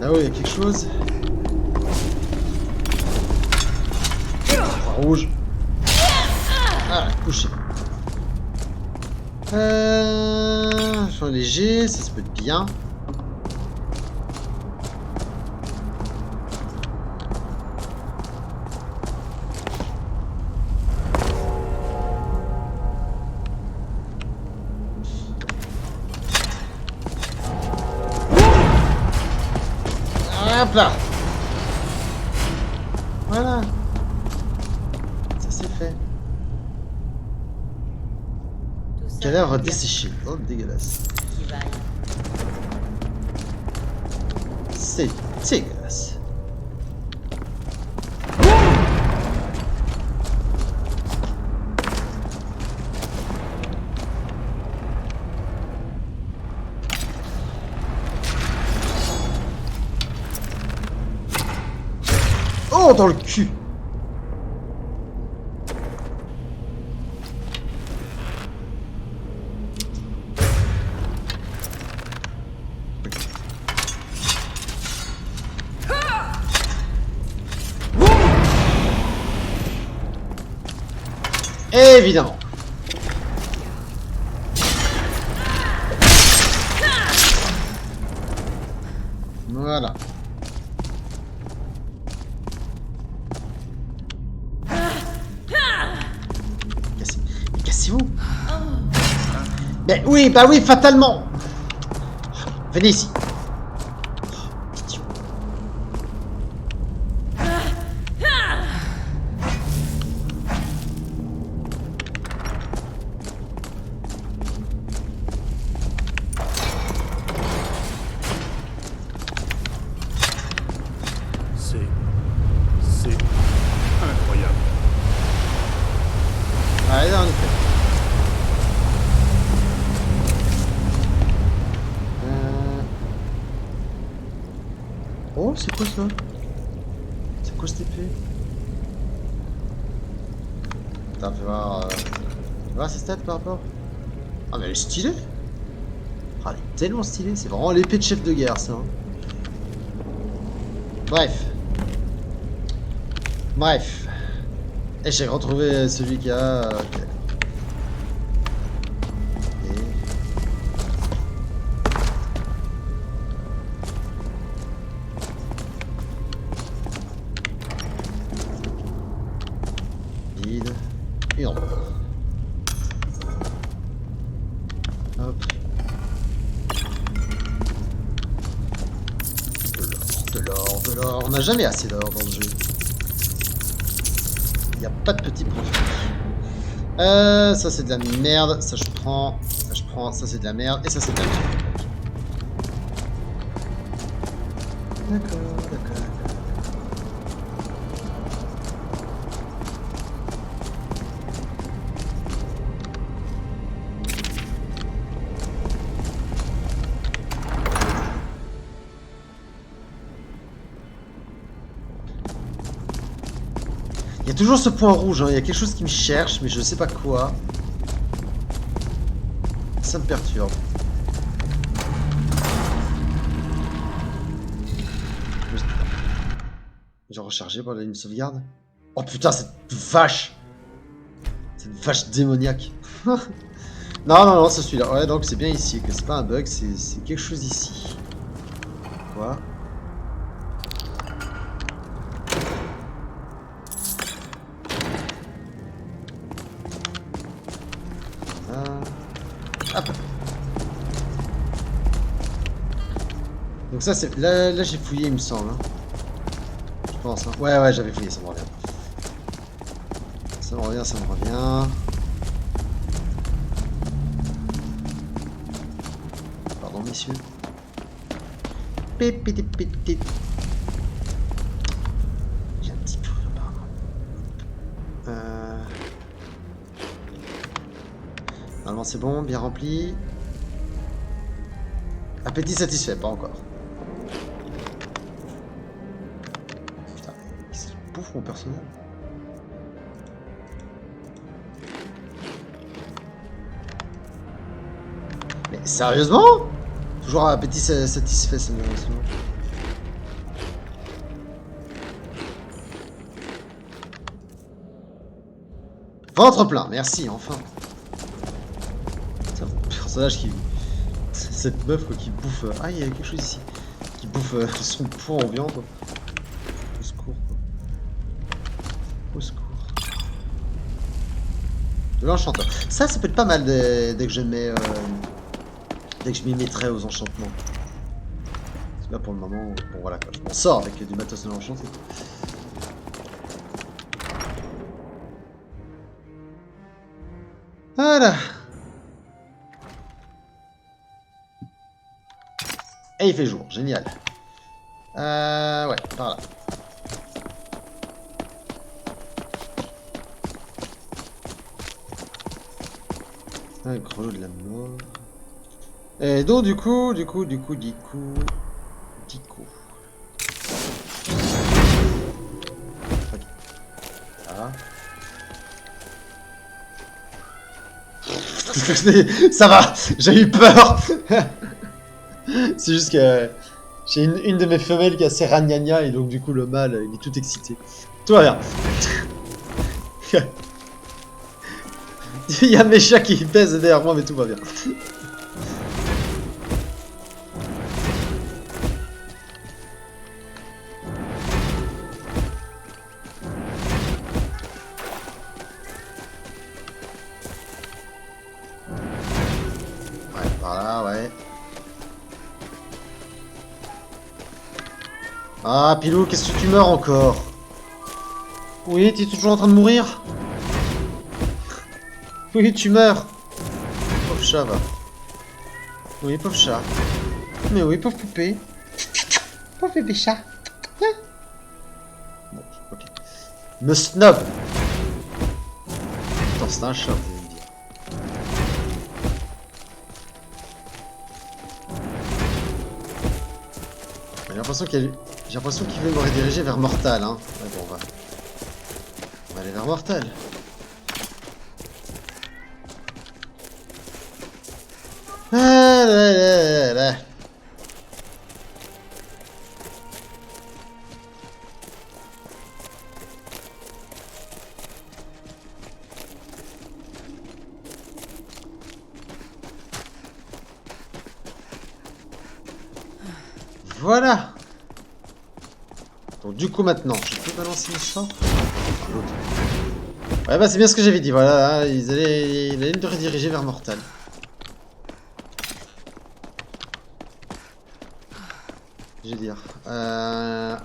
Là-haut, il y a quelque chose. Rouge. Ah, couché. Champ léger, ça peut être bien. Hop là. Voilà. Ça c'est fait. Cadavre desséché. Oh, dégueulasse. C'est dégueulasse. Oh, dans le cul. Évidemment. Voilà. Mais cassez-vous. Mais oui, bah oui, fatalement. Venez ici. Idiot. C'est incroyable. Allez, en effet. Oh, c'est quoi ça? C'est quoi cette épée? Attends, fais voir sa stats par rapport. Ah, mais elle est stylée! Ah, elle est tellement stylée, c'est vraiment l'épée de chef de guerre ça. Hein. Bref. Bref. Et j'ai retrouvé celui qui a. Ok. Vide. Et en bas. Hop. De l'or. On n'a jamais assez d'or dans le jeu. Il n'y a pas de petit profit. Ça c'est de la merde. Ça je prends. Ça je prends. Ça c'est de la merde. Et ça c'est de la merde. D'accord. Il y a toujours ce point rouge, hein. Il y a quelque chose qui me cherche, mais je sais pas quoi. Ça me perturbe. J'ai rechargé pour une sauvegarde. Oh putain, cette vache! Cette vache démoniaque. Non, c'est celui-là. Ouais, donc c'est bien ici, que c'est pas un bug, c'est quelque chose ici. Quoi? Hop. Donc ça c'est... Là j'ai fouillé il me semble. Hein. Je pense. Hein. Ouais j'avais fouillé, ça me revient. Ça me revient. Pardon messieurs. Pépité. J'ai un petit peu pardon. Normalement c'est bon, bien rempli. Appétit satisfait, pas encore. Putain, qu'est-ce qu'il bouffe mon personnage? Mais sérieusement? Toujours appétit satisfait, ça me... Ventre plein, merci, enfin. C'est un personnage qui... Cette meuf quoi, qui bouffe... Ah, il y a quelque chose ici. Qui bouffe son poids en viande. Au secours, quoi. Au secours. De l'enchanteur. Ça peut être pas mal dès que je mets... dès que je m'y mettrai aux enchantements. Parce que là, pour le moment... Bon, voilà, quoi. Je m'en sors avec du matos de l'enchanté. Voilà. Et il fait jour, génial. Ouais, par là. Un gros lot de la mort. Et donc du coup. Ok. Voilà. Ça va, j'ai eu peur. C'est juste que j'ai une de mes femelles qui a ses ragnagna et donc du coup le mâle il est tout excité. Tout va bien. Il y a mes chats qui pèsent derrière moi mais tout va bien. Ah, Pilou, qu'est-ce que tu meurs encore? Oui, t'es toujours en train de mourir? Oui, tu meurs. Pauvre chat, va. Oui, pauvre chat. Mais oui, pauvre poupée. Pauvre bébé chat. Bon, ok. Me snob. Attends, c'est un chat, vous allez me dire. J'ai l'impression qu'il veut me rediriger vers Mortal, hein. Ouais, bon, on va aller vers Mortal. Ah là là là. Voilà. Donc du coup maintenant, je peux balancer le sort. Ouais bah c'est bien ce que j'avais dit, voilà, il allait me rediriger vers Mortal. Je vais dire. Y'a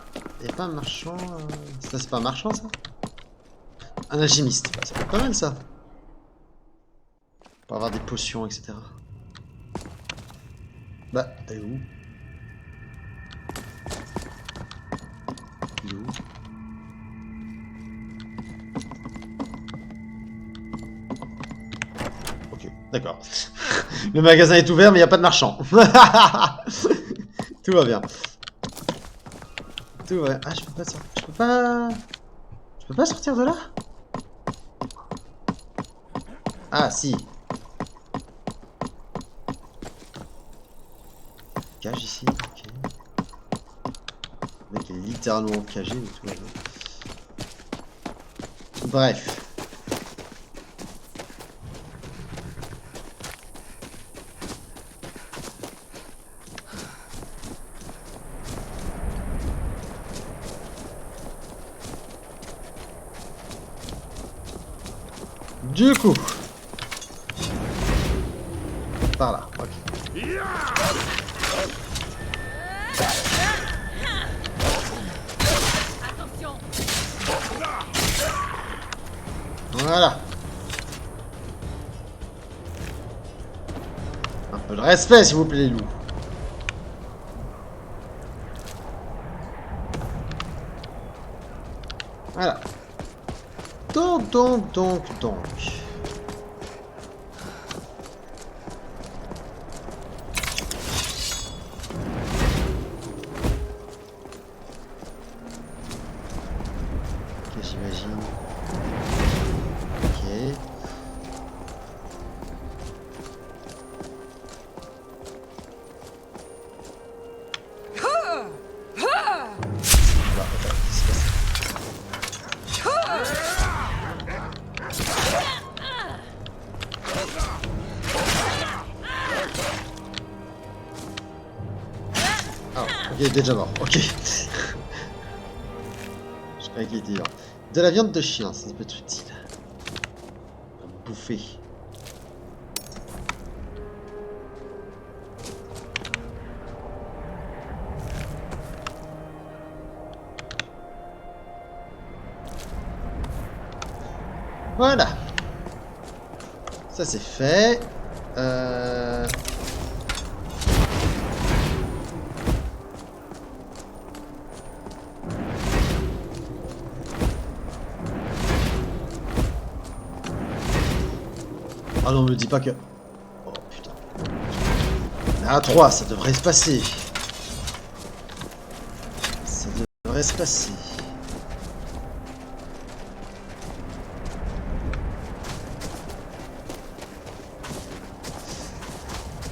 pas un marchand. Ça c'est pas un marchand ça? Un alchimiste, bah, ça peut être pas mal ça. Pour avoir des potions, etc. Bah, t'es où? Il est où? Ok, d'accord. Le magasin est ouvert mais il n'y a pas de marchand. Tout va bien. Tout va bien. Ah, je peux pas sortir. Je peux pas sortir de là? Ah, si. Cage ici, ok. Le mec est littéralement cagé, mais tout va bien. Bref. Du coup. Par là, ok. Voilà. Un peu de respect, s'il vous plaît, les loups. Voilà. Donc. Ok, j'imagine. Ok. Il était déjà mort, ok. Je croyais qu'il était vivant. De la viande de chien, ça peut être utile. On va bouffer. Voilà. Ça c'est fait. Ah non, me dis pas que... Oh putain. À 3, ça devrait se passer. Ça devrait se passer.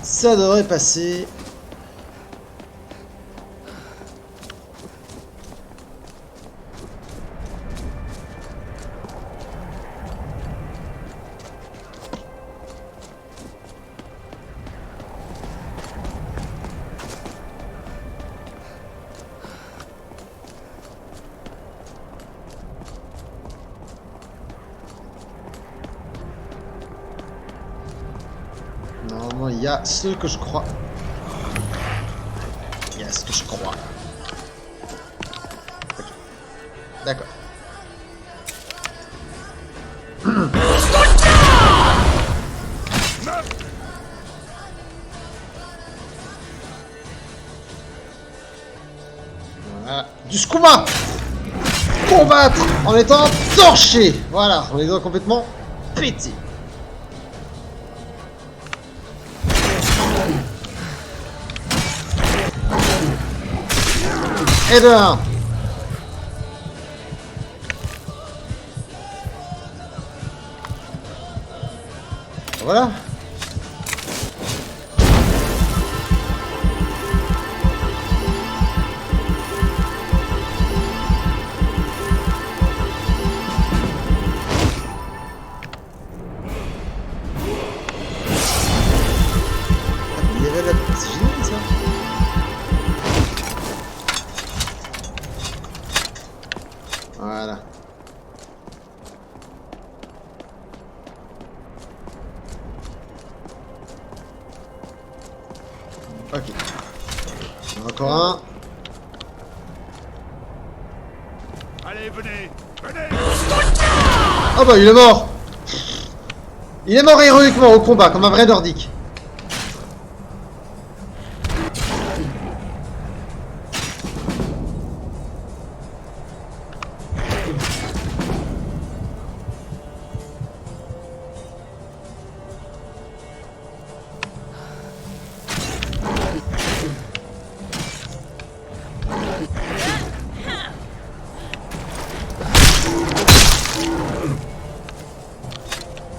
Ça devrait passer. Normalement, il y a ce que je crois. Il y a ce que je crois. Ok. D'accord. Voilà. Du skouma! Combattre en étant torché! Voilà, on est complètement pété. Et de 1. Voilà. Il y avait la... C'est génial ça. Voilà. Ok. Encore un. Allez, venez, venez. Oh bah il est mort. Il est mort héroïquement au combat, comme un vrai nordique.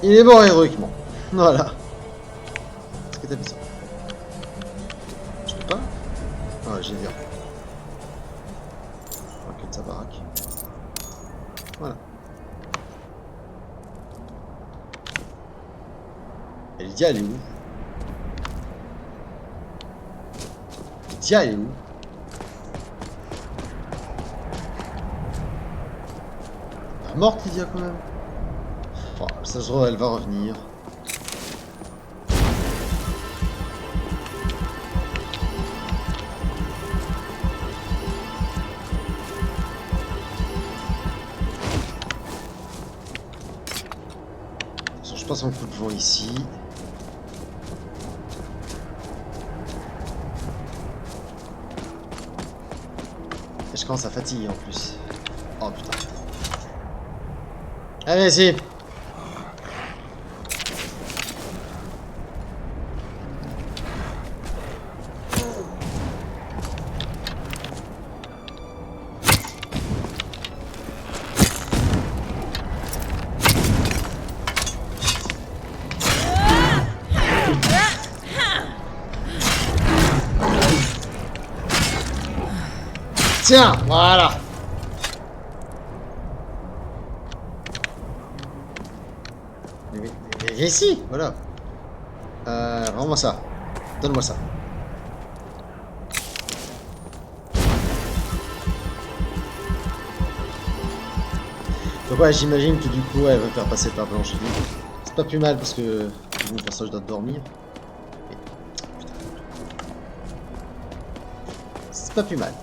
Il est mort héroïquement. Voilà. Est-ce que t'as vu ça? Je peux pas? Ah, j'ai vu. Ok, de sa baraque. Voilà. Et Lydia, elle est où? Lydia, elle est où? Elle est morte, Lydia, quand même. Oh, ça se trouve, elle va revenir. Attention, je passe un coup de vent ici. Et je commence à fatiguer en plus. Oh putain. Allez, vas-y. Tiens, voilà. Mais ici, voilà. Rends-moi ça. Donne-moi ça. Donc ouais, j'imagine que du coup, elle va faire passer par Blanche. C'est pas plus mal parce que mon personnage doit dormir. Et... putain. C'est pas plus mal.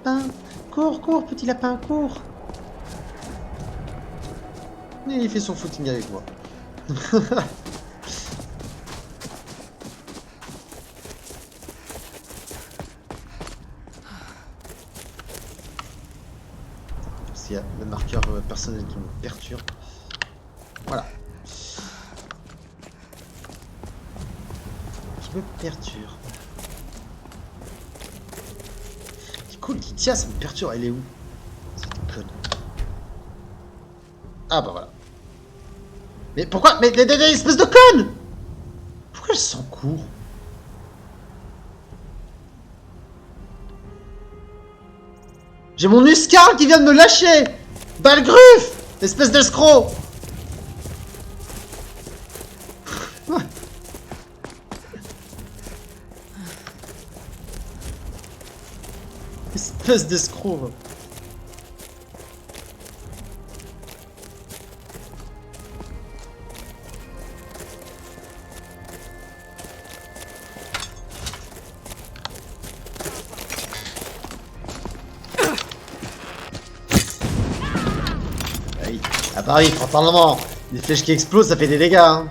Lapin, cours, cours, petit lapin, cours. Et il fait son footing avec moi. Parce qu'il y a le marqueur personnel qui me perturbe. Voilà. Qui me perturbe. Cool, Lydia, ça me perturbe. Elle est où? C'est une conne. Ah bah voilà. Mais pourquoi? Mais espèce de conne! Pourquoi elle s'en court? J'ai mon Uscar qui vient de me lâcher! Balgruffe! Espèce d'escroc! Espèce d'escroc. Oui. À Paris, frontalement, les flèches qui explosent, ça fait des dégâts. Hein.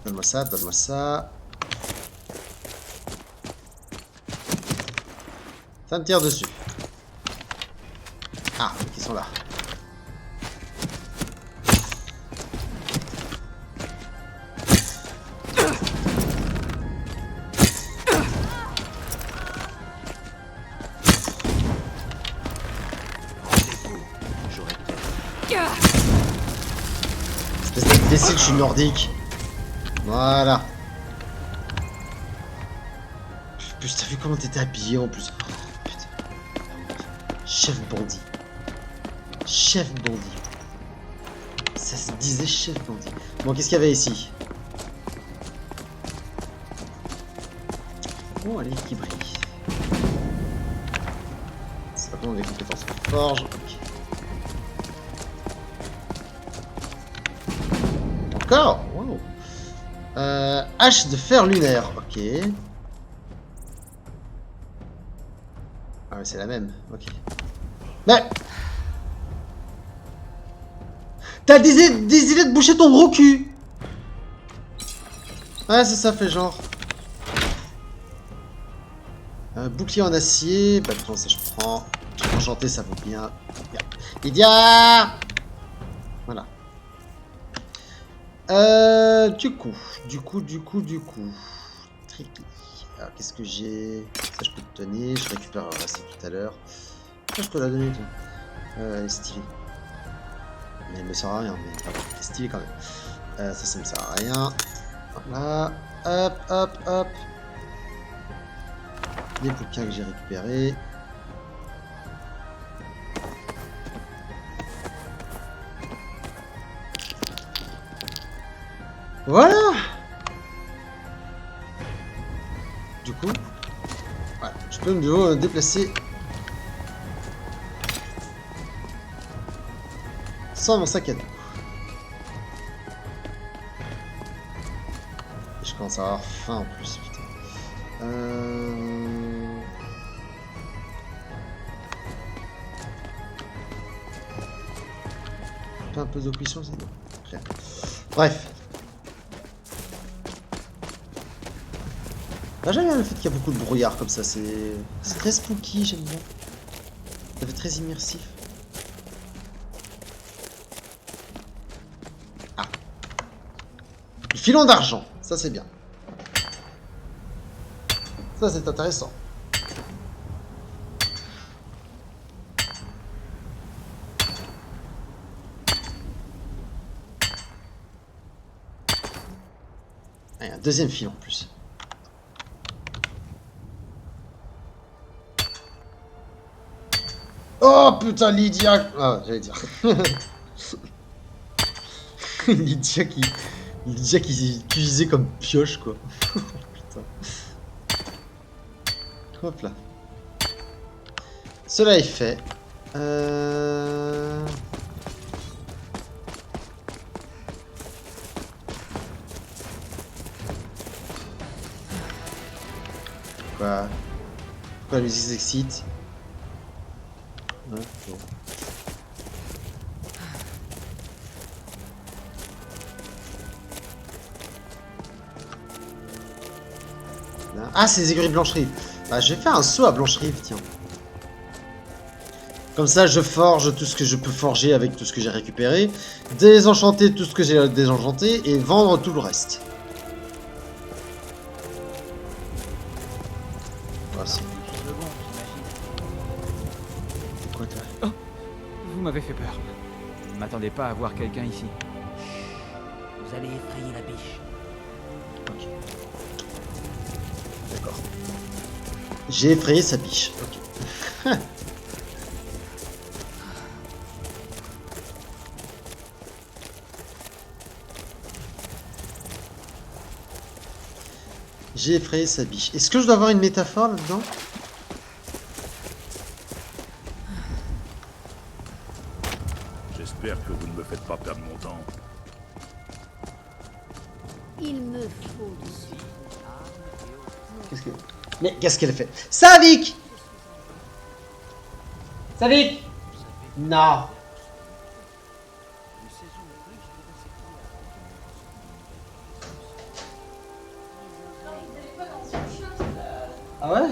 Donne-moi ça, donne-moi ça. Ça me tire dessus. Ah, ils sont là. Espèce d'imbécile, je suis nordique. Voilà. Putain, t'as vu comment t'étais habillé en plus? Oh, putain. Chef bandit. Chef bandit. Ça se disait chef bandit. Bon, qu'est-ce qu'il y avait ici? Oh, allez, qui brille. C'est pas comment les compétences en forge. Ok. Encore? Wow. Hache de fer lunaire, ok. Ah mais c'est la même, ok. Mais t'as des idées de boucher ton gros cul. Ouais c'est ça, fait genre. Bouclier en acier, bah de ça je prends. Enchanté ça vaut bien. Lydia. Voilà. Du coup. Tricky. Alors, qu'est-ce que j'ai? Ça, je peux te donner. Je récupère le reste tout à l'heure. Ça, je peux la donner, toi. Elle est stylée. Mais elle me sert à rien, mais elle est stylée quand même. Ça me sert à rien. Voilà. Hop, hop, hop. Les bouquins que j'ai récupérés. Voilà. Du coup, ouais, je peux me déplacer sans mon sac à dos. Et je commence à avoir faim en plus, putain. pas un peu d'eau cuisson, c'est bon. Rien. Bref. Ah, j'aime bien le fait qu'il y a beaucoup de brouillard comme ça, c'est très spooky, j'aime bien. Ça fait très immersif. Ah. Le filon d'argent, ça c'est bien. Ça c'est intéressant. Ah, il y a un deuxième filon en plus. Oh putain, Lydia! Ah, j'allais dire. Lydia qui s'est utilisée comme pioche, quoi. Putain. Hop là. Cela est fait. Pourquoi la musique s'excite? Ouais, bon. Là. Ah, c'est les aiguilles de Blanche-Rive. Bah, je vais faire un saut à Blanche-Rive, tiens. Comme ça, je forge tout ce que je peux forger avec tout ce que j'ai récupéré, désenchanter tout ce que j'ai désenchanté et vendre tout le reste. Voilà, c'est quoi, toi? Vous m'avez fait peur. Je ne m'attendais pas à voir quelqu'un ici. Vous allez effrayer la biche. Ok. D'accord. J'ai effrayé sa biche. Ok. J'ai effrayé sa biche. Est-ce que je dois avoir une métaphore là-dedans? J'espère que vous ne me faites pas perdre mon temps. Il me faut dessus. Mais qu'est-ce qu'elle fait? Savik! Savik! Non! Ah ouais?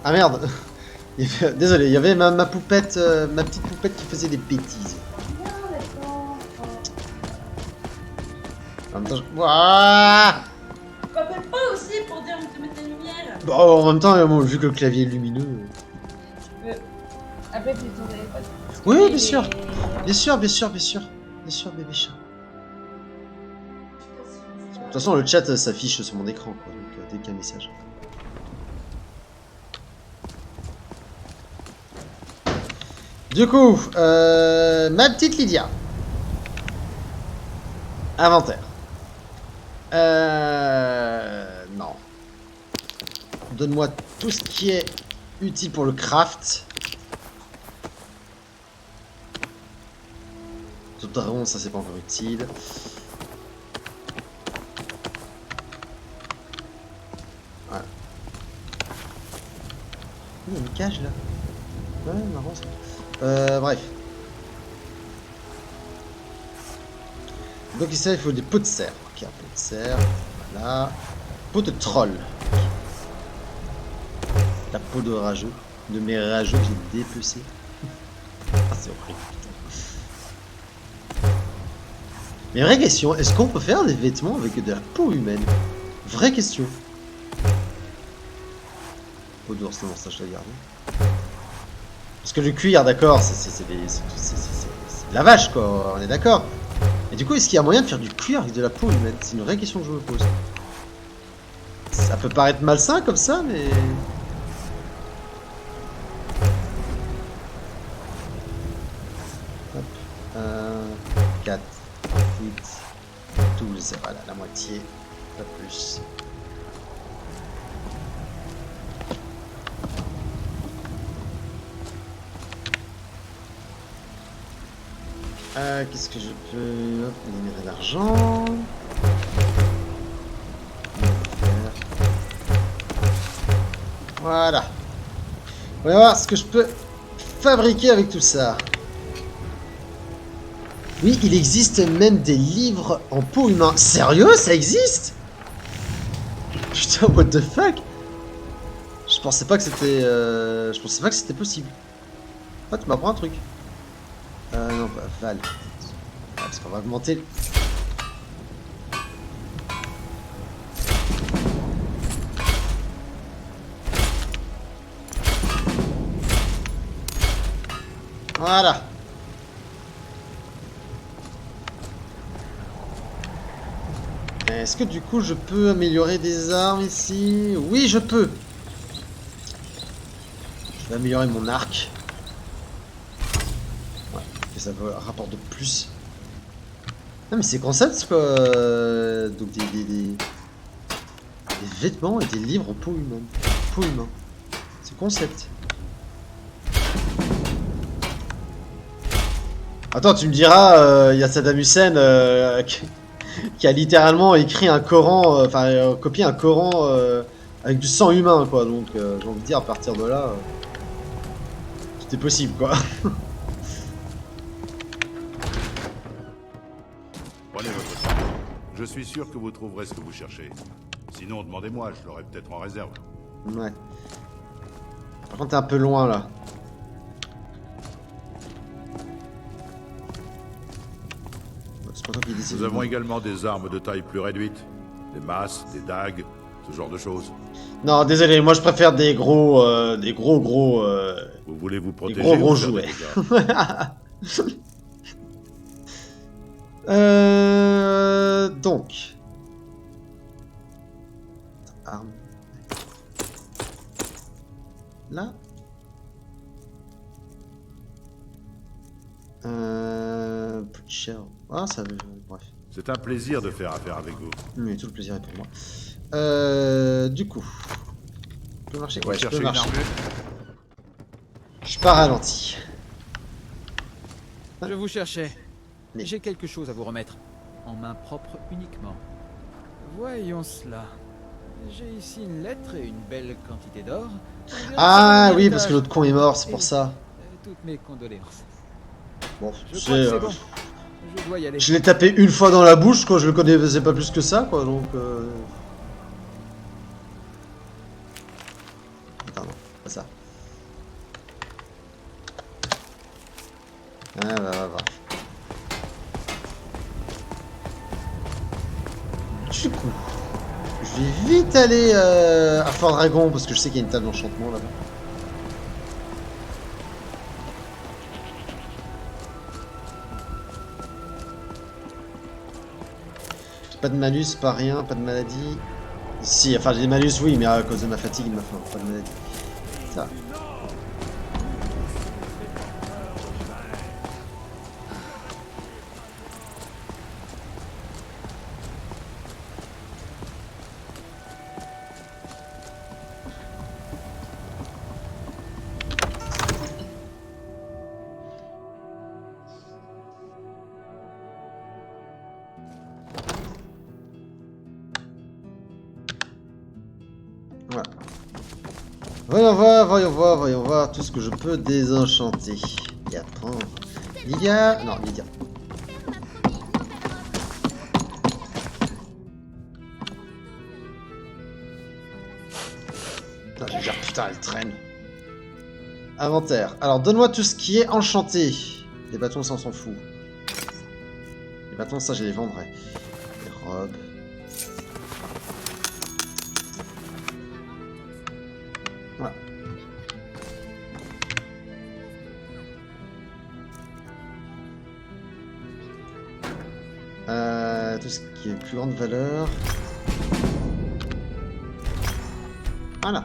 Ah merde! Désolé, il y avait ma poupette, ma petite poupette qui faisait des bêtises. En même temps, Ouah! M'appelle pas aussi pour dire de mettre la lumière. Bon, en même temps, vu que le clavier est lumineux. Après, tu ton téléphone. Oui, bien sûr. Bien sûr, bien sûr, bien sûr. Bien sûr, bébé chat. De toute façon, le chat s'affiche sur mon écran, quoi. Donc, dès qu'il y a un message. Du coup, ma petite Lydia. Inventaire. Non. Donne-moi tout ce qui est utile pour le craft. Dragon, ça c'est pas encore utile. Voilà. Il y a une cage là. Ouais, marrant ça. Bref. Donc ici il faut des pots de serre. Ok, un pot de serre. Voilà. Pot de troll. La peau de rageux. De mes rageux que j'ai dépecé. Ah, c'est horrible. Mais vraie question, est-ce qu'on peut faire des vêtements avec de la peau humaine? Vraie question. Peau d'ours, non, ça je dois garder. Parce que le cuir, d'accord, c'est de la vache, quoi, on est d'accord. Et du coup, est-ce qu'il y a moyen de faire du cuir avec de la peau humaine? C'est une vraie question que je me pose. Ça peut paraître malsain comme ça, mais... Hop. 4, 8, 12, voilà, la moitié, pas plus. Qu'est-ce que je peux... Hop, minerai d'argent. Voilà. On va voir ce que je peux fabriquer avec tout ça. Oui, il existe même des livres en peau humain. Sérieux, ça existe? Putain, what the fuck? Je pensais pas que c'était... Je pensais pas que c'était possible. Ah, tu m'apprends un truc. Non, bah, Val. Ah, parce qu'on va augmenter... Voilà. Est-ce que du coup je peux améliorer des armes ici? Oui, je peux. Je vais améliorer mon arc. Ouais, que ça rapporte de plus. Ah mais c'est concept quoi. Donc des vêtements et des livres en peau humaine. Peau humain. C'est concept. Attends, tu me diras, il y a Saddam Hussein qui a littéralement écrit un Coran, enfin copié un Coran avec du sang humain, quoi. Donc j'ai envie de dire, à partir de là, tout est possible, quoi. Prenez votre temps. Je suis sûr que vous trouverez ce que vous cherchez. Sinon, demandez-moi, je l'aurai peut-être en réserve. Ouais. Par contre, t'es un peu loin, là. Nous avons également des armes de taille plus réduite. Des masses, des dagues, ce genre de choses. Non, désolé, moi je préfère des gros... Vous voulez vous protéger des gros ou faire des jouets. dégâts Donc... Arme. Là. Butcher. Ah, ça veut... Bref. C'est un plaisir de faire affaire avec vous. Mais tout le plaisir est pour moi. Du coup... Je peux marcher? Ouais, je peux marcher. Je suis pas ralenti. Je vous cherchais. Mais- J'ai quelque chose à vous remettre. En main propre uniquement. Voyons cela. J'ai ici une lettre et une belle quantité d'or. Ah oui, parce que l'autre con est mort, c'est pour ça. Toutes mes condoléances. Bon, Je c'est... crois que c'est bon. Je dois y aller. Je l'ai tapé une fois dans la bouche, quoi, je le connaissais pas plus que ça, quoi, donc... Attends, non, pas ça. Ah, va. Du coup, je vais vite aller à Fort Dragon, parce que je sais qu'il y a une table d'enchantement, là-bas. Pas de malus, pas rien, pas de maladie. Si, enfin j'ai des malus, oui, mais à cause de ma fatigue, il m'a fait pas de maladie. Ça. Voilà. Voyons voir tout ce que je peux désenchanter. Et apprendre. Lydia. Non, Lydia. Non, je veux dire, putain, elle traîne. Inventaire. Alors, donne-moi tout ce qui est enchanté. Les bâtons, ça, on s'en fout. Les bâtons, ça, je les vendrai. Les robes. Voilà. Tout ce qui est plus grande valeur. Voilà.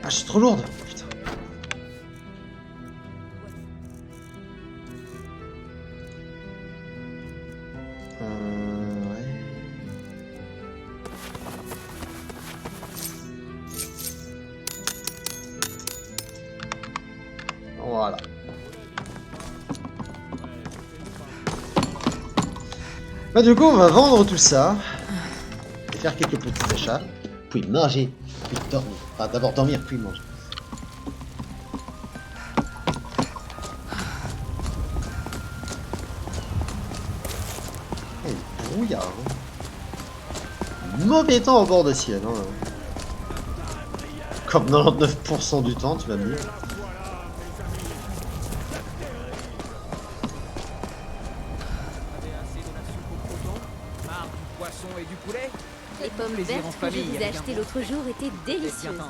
Ah, je suis trop lourde. Putain. Ouais. Voilà. Bah du coup on va vendre tout ça et faire quelques petits achats, puis manger, puis dormir. Enfin d'abord dormir puis manger. brouillard. Hein. Mauvais temps au bord de ciel. Hein. Comme 99% du temps, tu vas me dire. Et du poulet. Les pommes Plaisir en vertes que je famille, vous ai avec un achetées bon l'autre jour étaient délicieuses.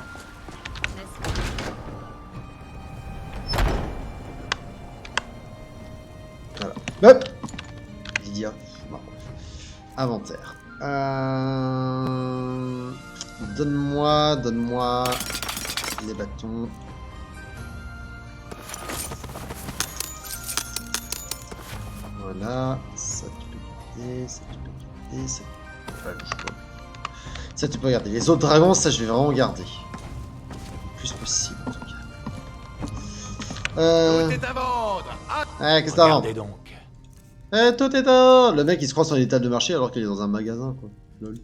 Voilà. Hop Lydia. Bon. Inventaire. Donne-moi les bâtons. Voilà. Ça tu peux garder, ça tu peux garder, ça tu peux... Ouais, je vois. Ça tu peux garder. Les autres dragons, ça je vais vraiment garder. Le plus possible en tout cas. Tout est à vendre. Ah, Ouais, qu'est-ce que t'as à vendre? regardez donc. Tout est à... Le mec il se croit sur une étale de marché alors qu'il est dans un magasin quoi. Lol.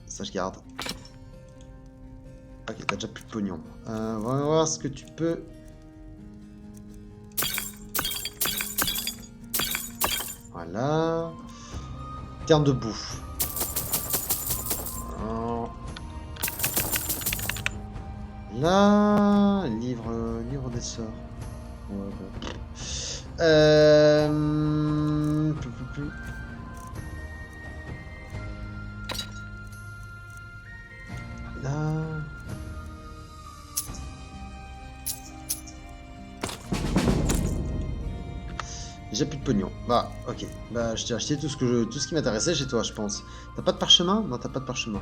Ça je garde. Ok, t'as déjà plus de pognon. On va voir ce que tu peux. Voilà. Terme de bouffe. Alors... Là, livre des sorts. Ouais, bon. Là. J'ai plus de pognon. Bah, ok. Bah, je t'ai acheté tout ce qui m'intéressait chez toi, je pense. T'as pas de parchemin? Non, t'as pas de parchemin.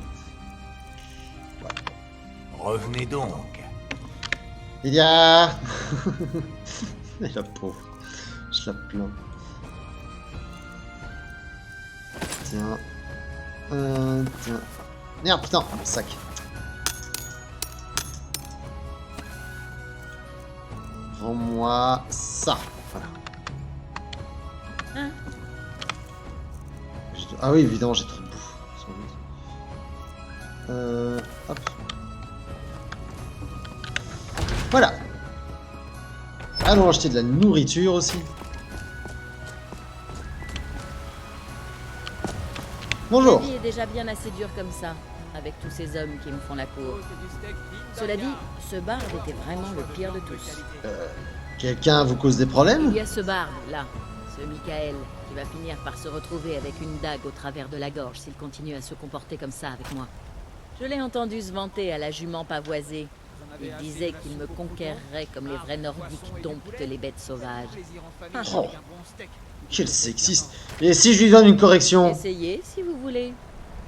Revenez donc. Lydia. Et la pauvre. Je la plains. Tiens. Tiens. Merde, putain, sac. Rends-moi ça. Voilà. Hein? Ah oui, évidemment, j'ai trop de bouffe. Sans doute. Hop. Voilà. Allons acheter de la nourriture aussi. Bonjour. La vie est déjà bien assez dure comme ça, avec tous ces hommes qui me font la cour. Cela dit, ce barde était vraiment le pire de tous. Quelqu'un vous cause des problèmes? Il y a ce barde, là, ce Michael, qui va finir par se retrouver avec une dague au travers de la gorge s'il continue à se comporter comme ça avec moi. Je l'ai entendu se vanter à la jument pavoisée. Il disait qu'il me conquerrait comme les vrais nordiques domptent les bêtes sauvages. Oh, quel sexiste. Et si je lui donne une correction? Essayez si vous voulez.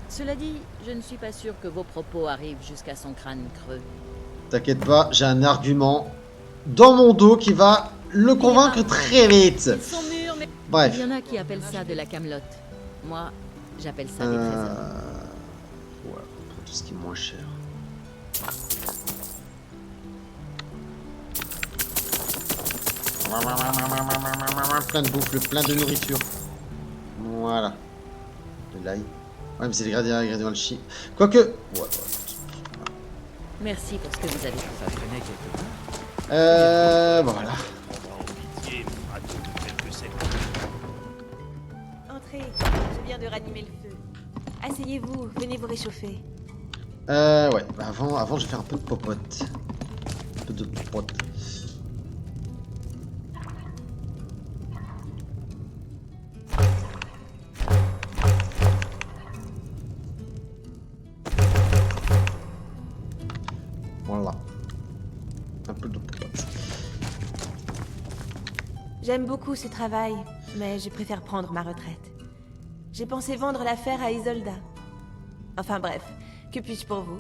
Cela dit, je ne suis pas sûr que vos propos arrivent jusqu'à son crâne creux. T'inquiète pas, j'ai un argument dans mon dos qui va le convaincre très vite. Ils sont mûrs, mais... Bref. Il y en a qui appellent ça de la camelote. Moi, j'appelle ça des trésors. Ouais, pour tout ce qui est moins cher. Plein de bouffe, plein de nourriture. Voilà. De l'ail. Ouais, mais c'est les ingrédients alchimiques. Quoique. Ouais. Merci pour ce que vous avez fait. Ça traînait quelque part. Voilà. Pitié, radeau de quelques secondes. Entrez, je viens de ranimer le feu. Asseyez-vous, venez vous réchauffer. Ouais. Bah avant, je vais faire un peu de popote. Un peu de popote. Voilà. Un peu de popote. J'aime beaucoup ce travail, mais je préfère prendre ma retraite. J'ai pensé vendre l'affaire à Isolda. Enfin bref, que puis-je pour vous?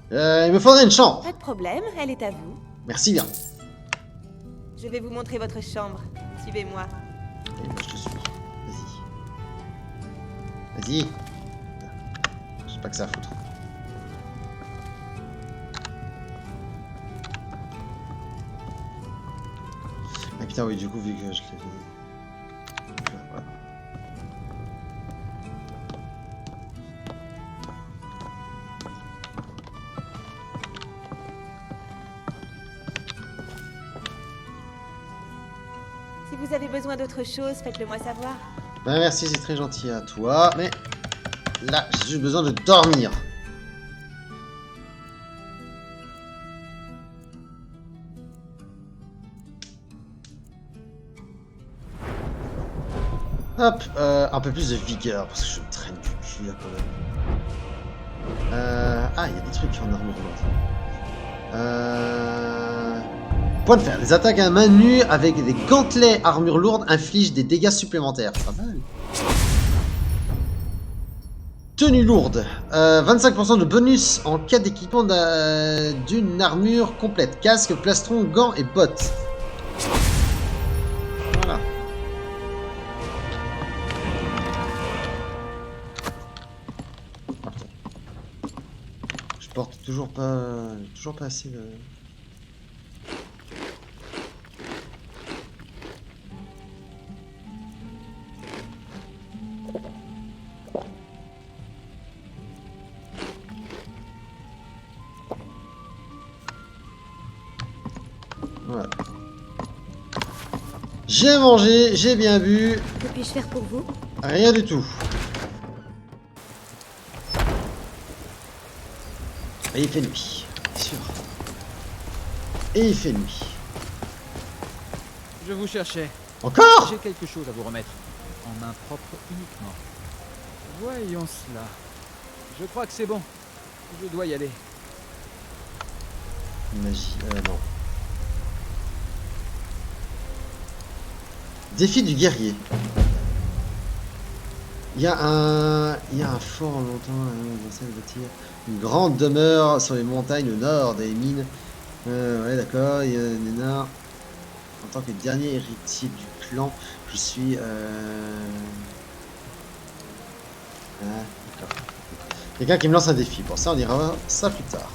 Il me faudrait une chambre. Pas de problème, elle est à vous. Merci bien. Je vais vous montrer votre chambre. Suivez-moi. Et moi, je te suis. Vas-y. Vas-y. J'ai pas que ça à foutre. Ah putain, oui, du coup, vu que je l'ai fait. Voilà. Si vous vous avez besoin d'autre chose, faites-le moi savoir. Bah merci, c'est très gentil à toi, mais là, j'ai juste besoin de dormir. Hop, un peu plus de vigueur, parce que je me traîne du cul là quand même. Ah, il y a des trucs en armure lourde. Point de fer. Les attaques à main nue avec des gantelets armure lourde infligent des dégâts supplémentaires. Pas mal. Tenue lourde. 25% de bonus en cas d'équipement d'une armure complète. Casque, plastron, gants et bottes. Voilà. Je porte toujours pas assez de... Voilà. J'ai mangé, j'ai bien bu. Que puis-je faire pour vous? Rien du tout. Et il fait nuit, bien sûr. Et il fait nuit. Je vous cherchais. Encore? J'ai quelque chose à vous remettre. En main propre uniquement. Voyons cela. Je crois que c'est bon. Je dois y aller. Magie, non. Défi du guerrier. Il y a un fort en longtemps dans celle bâtir une grande demeure sur les montagnes au nord des mines. Ouais, d'accord. Il y a un énorme. En tant que dernier héritier du clan, je suis. Ah, d'accord. Quelqu'un qui me lance un défi. Pour ça, on ira ça plus tard.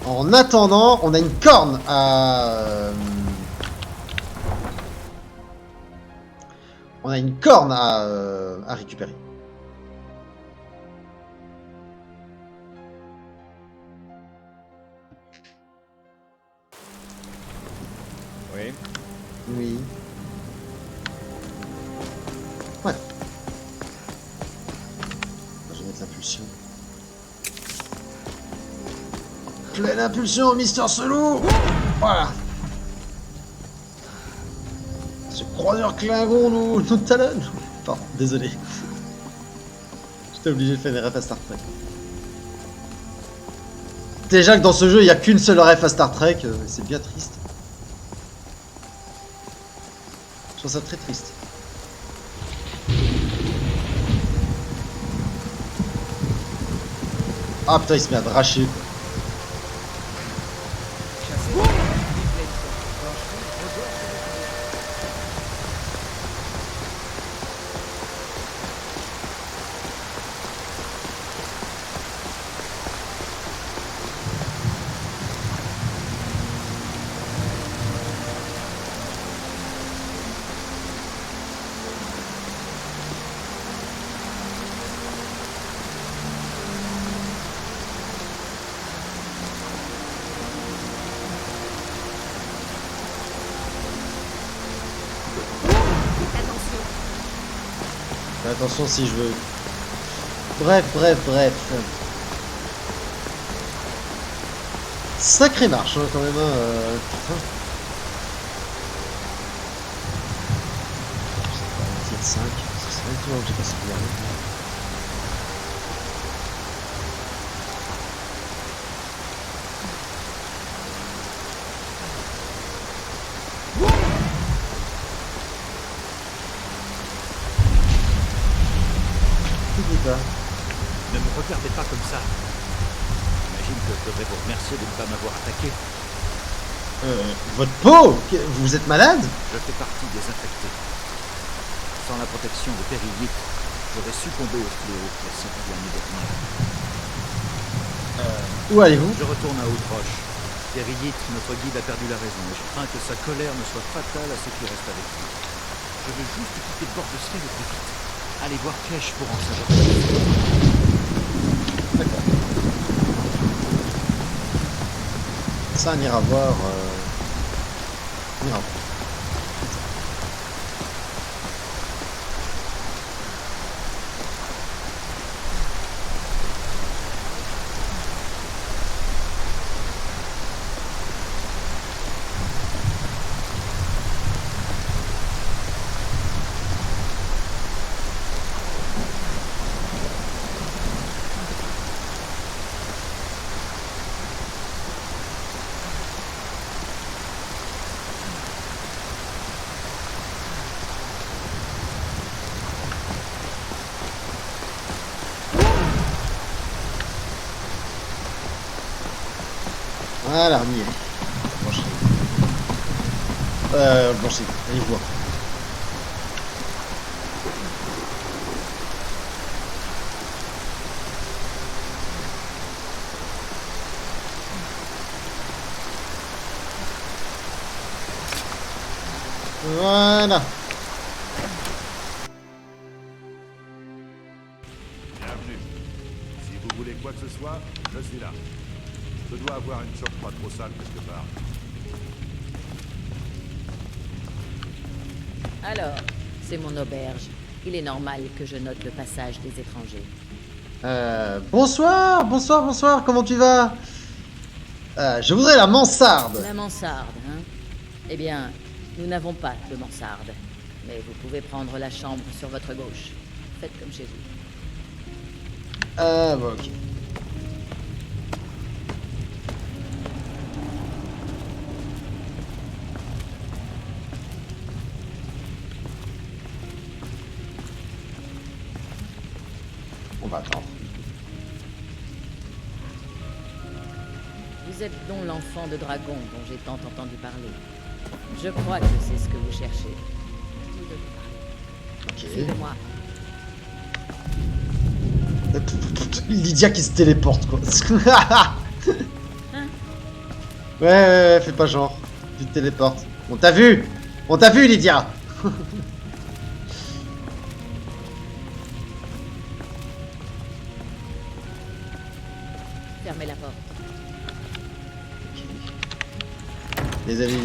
En attendant, on a une corne à. On a une corne à récupérer. Oui. Oui. Ouais. Je vais mettre l'impulsion. Pleine impulsion, Mister Selou. Voilà. Ce croiseur Klingon nous talonne. Pardon, désolé. J'étais obligé de faire des refs à Star Trek. Déjà que dans ce jeu, il n'y a qu'une seule ref à Star Trek, c'est bien triste. Je trouve ça très triste. Ah putain, il se met à dracher. Attention si je veux. Bref. Sacrée marche hein, quand même. Putain. Je sais pas, titre 5. C'est vrai que j'ai passé bien. Ne me regardez pas comme ça. J'imagine que je devrais vous remercier de ne pas m'avoir attaqué. Votre peau? Vous êtes malade? Je fais partie des infectés. Sans la protection de Périllite, j'aurais succombé au fléau qui a sévi immédiatement. Où allez-vous? Je retourne à Haute-Roche. Périllite, notre guide, a perdu la raison et je crains que sa colère ne soit fatale à ceux qui restent avec lui. Je veux juste quitter le bord de ciel au plus vite. Allez voir Kesh pour en savoir plus. D'accord. Ça, on ira voir. On ira voir. Voilà, on y est. Blanchez. Blanchez, allez voir. Voilà. Bienvenue. Si vous voulez quoi que ce soit, je suis là. Je dois avoir une chambre pas trop sale quelque part. Alors, c'est mon auberge. Il est normal que je note le passage des étrangers. Bonsoir, bonsoir, bonsoir, comment tu vas? Je voudrais la mansarde. La mansarde, hein? Eh bien, nous n'avons pas de mansarde. Mais vous pouvez prendre la chambre sur votre gauche. Faites comme chez vous. Bon, ok. On va attendre. Vous êtes donc l'enfant de dragon dont j'ai tant entendu parler. Je crois que c'est ce que vous cherchez. Vous devez parler. Suivez-moi. Lydia qui se téléporte, quoi. Ouais, fais pas genre. Tu te téléportes. On t'a vu! On t'a vu, Lydia! Fermez la porte. Les amis,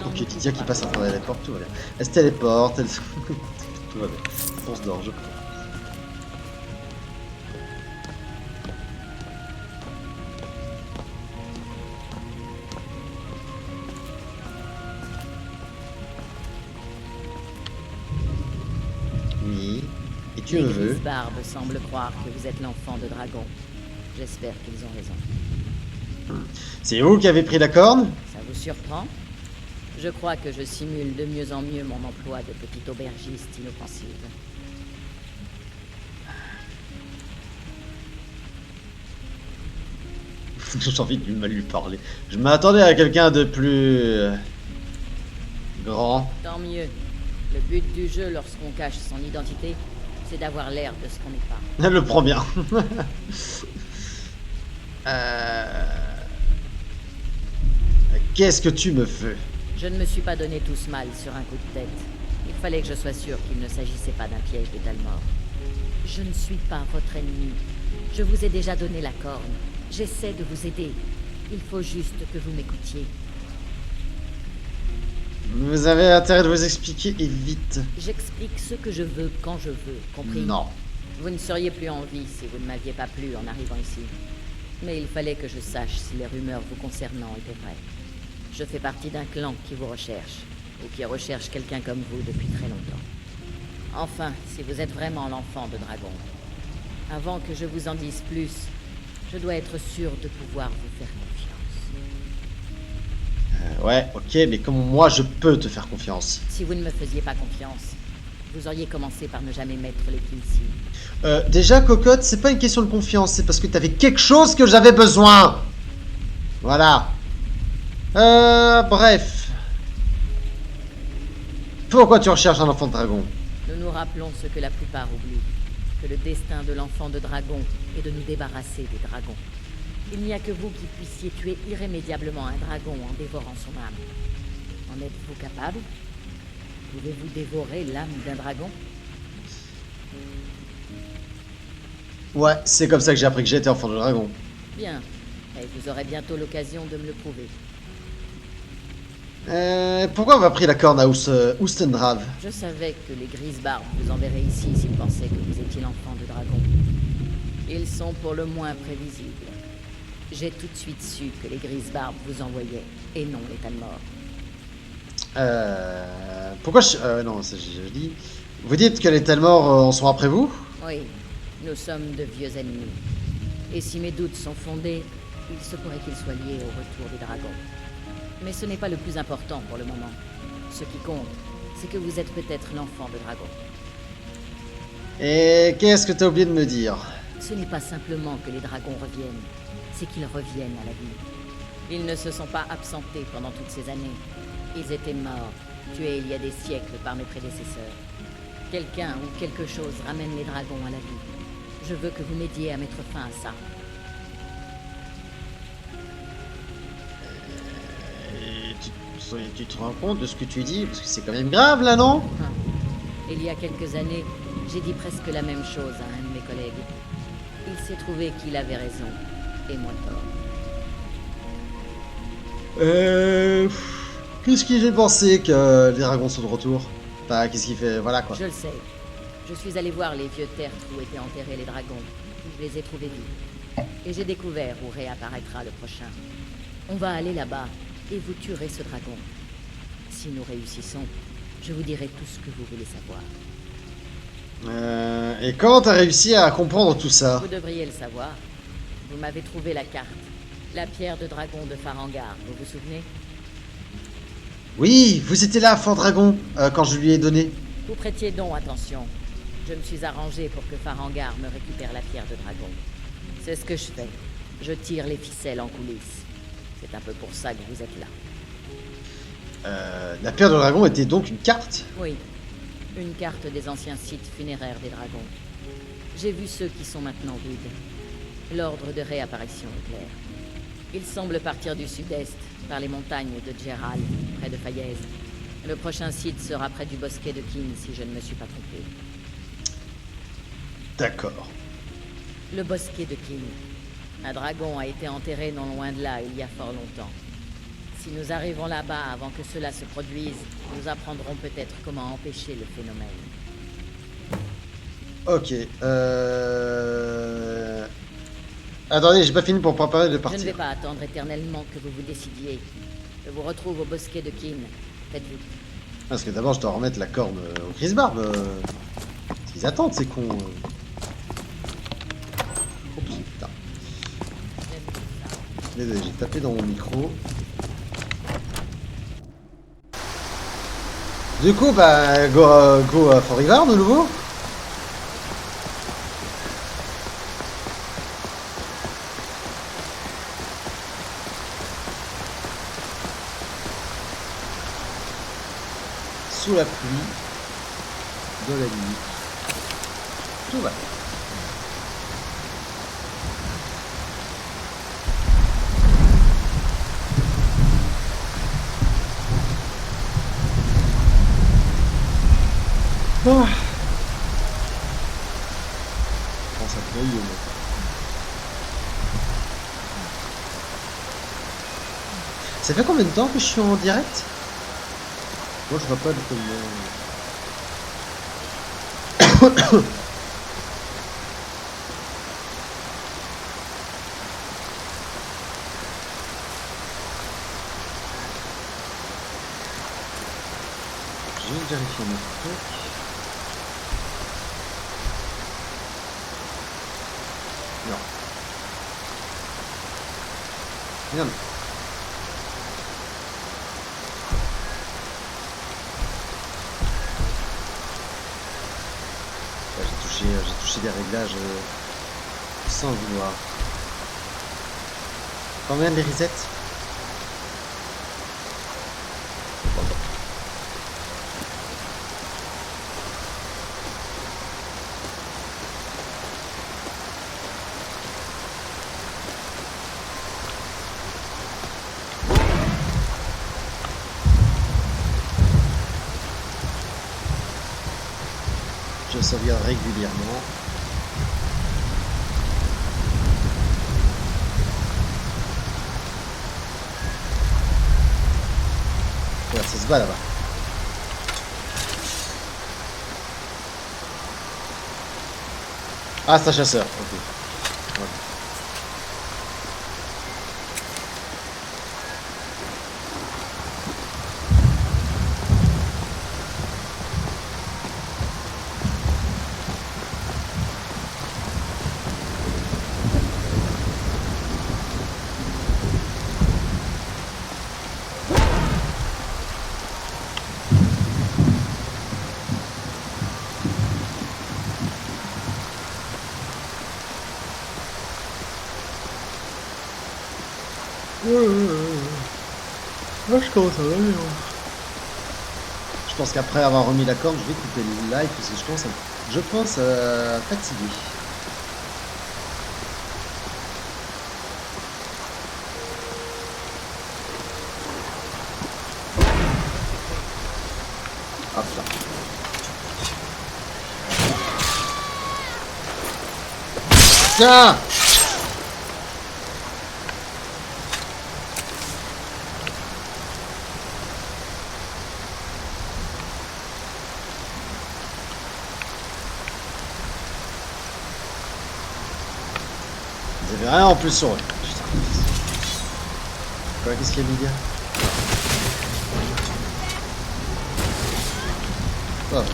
ok, Lydia qui passe à travers la porte, tout va bien. Elle se téléporte, elle se... tout va bien. On se dort, je crois. Oui. Et tu Les me veux? Grisbarbes semblent croire que vous êtes l'enfant de dragon. J'espère qu'ils ont raison. C'est vous qui avez pris la corne? Ça vous surprend? Je crois que je simule de mieux en mieux mon emploi de petite aubergiste inoffensive. J'ai envie de mal lui parler. Je m'attendais à quelqu'un de plus... grand. Tant mieux. Le but du jeu lorsqu'on cache son identité, c'est d'avoir l'air de ce qu'on n'est pas. Elle le prend bien. Qu'est-ce que tu me veux? Je ne me suis pas donné tout ce mal sur un coup de tête. Il fallait que je sois sûr qu'il ne s'agissait pas d'un piège de Talmor. Je ne suis pas votre ennemi. Je vous ai déjà donné la corne. J'essaie de vous aider. Il faut juste que vous m'écoutiez. Vous avez intérêt de vous expliquer et vite. J'explique ce que je veux quand je veux, compris? Non. Vous ne seriez plus en vie si vous ne m'aviez pas plu en arrivant ici. Mais il fallait que je sache si les rumeurs vous concernant étaient vraies. Je fais partie d'un clan qui vous recherche, ou qui recherche quelqu'un comme vous depuis très longtemps. Enfin, si vous êtes vraiment l'enfant de dragon, avant que je vous en dise plus, je dois être sûr de pouvoir vous faire confiance. Ouais, ok, mais comment moi je peux te faire confiance? Si vous ne me faisiez pas confiance, vous auriez commencé par ne jamais mettre les pieds ici. Déjà, Cocotte, c'est pas une question de confiance, c'est parce que t'avais quelque chose que j'avais besoin. Voilà. Bref. Pourquoi tu recherches un enfant de dragon? Nous nous rappelons ce que la plupart oublient, que le destin de l'enfant de dragon est de nous débarrasser des dragons. Il n'y a que vous qui puissiez tuer irrémédiablement un dragon en dévorant son âme. En êtes-vous capable? Pouvez-vous dévorer l'âme d'un dragon? Ouais, c'est comme ça que j'ai appris que j'étais enfant de dragon. Bien, et vous aurez bientôt l'occasion de me le prouver. Pourquoi on m'a pris la corne à Oustendrave? Je savais que les Grisbarbes vous enverraient ici s'ils pensaient que vous étiez l'enfant de dragon. Ils sont pour le moins prévisibles. J'ai tout de suite su que les Grisbarbes vous envoyaient, et non les Talmor. Pourquoi non, ça je dis... Vous dites que les Talmor en sont après vous? Oui, nous sommes de vieux ennemis. Et si mes doutes sont fondés, il se pourrait qu'ils soient liés au retour des dragons. Mais ce n'est pas le plus important pour le moment. Ce qui compte, c'est que vous êtes peut-être l'enfant de dragon. Et qu'est-ce que t'as oublié de me dire? Ce n'est pas simplement que les dragons reviennent, c'est qu'ils reviennent à la vie. Ils ne se sont pas absentés pendant toutes ces années. Ils étaient morts, tués il y a des siècles par mes prédécesseurs. Quelqu'un ou quelque chose ramène les dragons à la vie. Je veux que vous m'aidiez à mettre fin à ça. Tu te rends compte de ce que tu dis? Parce que c'est quand même grave là, non? Il y a quelques années, j'ai dit presque la même chose à un de mes collègues. Il s'est trouvé qu'il avait raison, et moi tort. Qu'est-ce qui fait penser que les dragons sont de retour? Enfin, qu'est-ce qui fait... Voilà quoi. Je le sais. Je suis allé voir les vieux tertres où étaient enterrés les dragons. Je les ai trouvés vifs. Et j'ai découvert où réapparaîtra le prochain. On va aller là-bas, et vous tuerez ce dragon. Si nous réussissons, je vous dirai tout ce que vous voulez savoir. Et comment t'as réussi à comprendre tout ça? Vous devriez le savoir. Vous m'avez trouvé la carte. La pierre de dragon de Farengar, vous vous souvenez? Oui, vous étiez là, Fort Dragon, quand je lui ai donné. Vous prêtiez donc attention. Je me suis arrangé pour que Farengar me récupère la pierre de dragon. C'est ce que je fais. Je tire les ficelles en coulisses. C'est un peu pour ça que vous êtes là. La pierre de dragon était donc une carte? Oui. Une carte des anciens sites funéraires des dragons. J'ai vu ceux qui sont maintenant vides. L'ordre de réapparition est clair. Ils semblent partir du sud-est, par les montagnes de Djeral, près de Fayez. Le prochain site sera près du bosquet de Kin, si je ne me suis pas trompé. D'accord. Le bosquet de Kin. Un dragon a été enterré non loin de là il y a fort longtemps. Si nous arrivons là-bas avant que cela se produise, nous apprendrons peut-être comment empêcher le phénomène. Ok. Attendez, j'ai pas fini pour préparer de Je ne partir. vais pas attendre éternellement que vous vous décidiez. Je vous retrouve au bosquet de Kin. Faites vite. Parce que d'abord, je dois remettre la corne au Chris Barbe. Qu'est-ce qu'ils attendent, ces cons? Oh putain. Désolé, j'ai tapé dans mon micro. Du coup, bah, go à Fort Rivard de nouveau. Sous la pluie, de la nuit, tout va. Oh. Comment ça feuille, mec. Ça fait combien de temps que je suis en direct? Moi je vois pas de combien. Je vais vérifier mes trucs. Non. Merde. J'ai touché des réglages sans le vouloir. Combien les resets? Je sauvegarde régulièrement. Ouais, ça se bat là-bas. Ah, c'est un chasseur, ok. Ouais. Là, je commence à aller. Je pense qu'après avoir remis la corde, je vais couper le live parce que je pense fatigué. Hop là. Tiens! Vous avez rien en plus sur eux. Putain. Quoi, qu'est-ce qu'il y a, Lydia? Oh.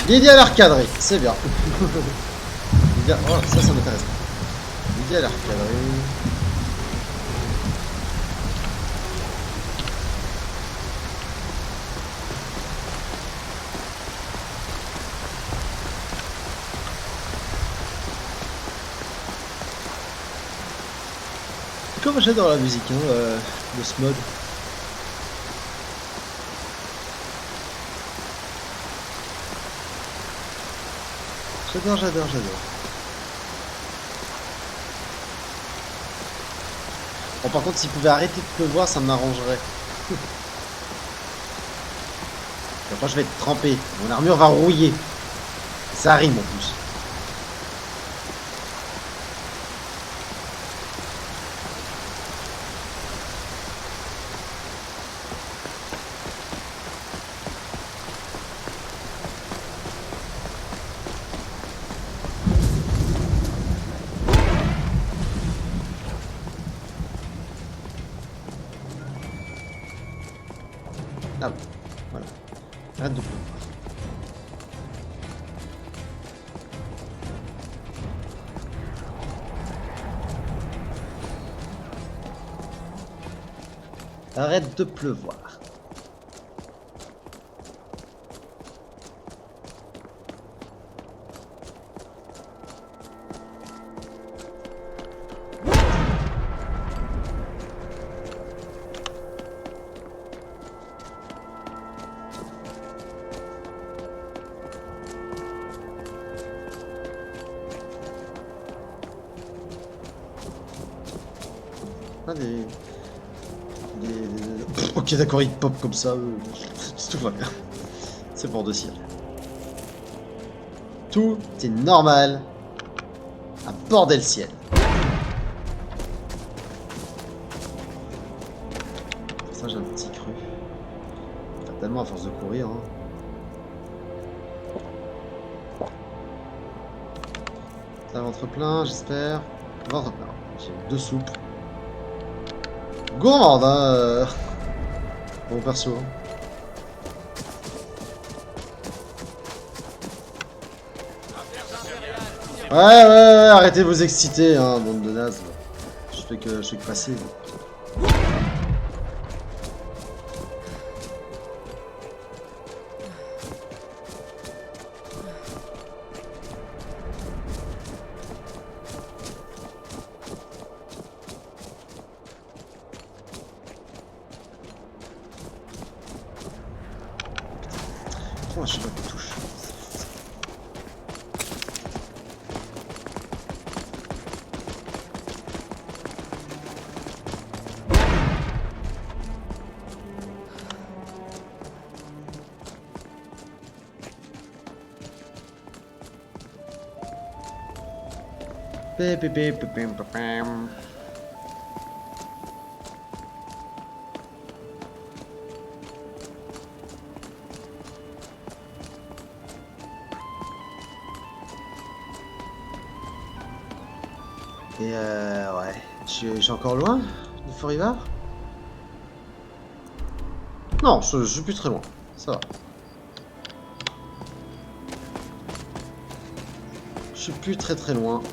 Lydia a l'air cadrée, c'est bien. Lydia, oh, ça m'intéresse. Lydia a l'air cadrée. Comme j'adore la musique de ce mode. J'adore. Bon, par contre, s'il pouvait arrêter de pleuvoir, ça m'arrangerait. Après, je vais être trempé. Mon armure va rouiller. Ça rime en plus. Ah bon, voilà. Arrête de pleuvoir. Arrête de pleuvoir. Ah, ok, d'accord, il pop comme ça. Tout va bien. C'est pour de ciel. Tout est normal. Un bordel ciel. Ça, j'ai un petit cru. Tellement à force de courir. Hein. Ça ventre plein, j'espère. Ventre plein. J'ai 2 soupes. Gourmande, hein, bon perso. Ouais, arrêtez de vous exciter, hein, bande de nazes. Je fais que passer. Oh, je sais pas qui touche. Et ouais, je suis encore loin du Fort River? Non, je suis plus très loin, ça va. Je suis plus très loin.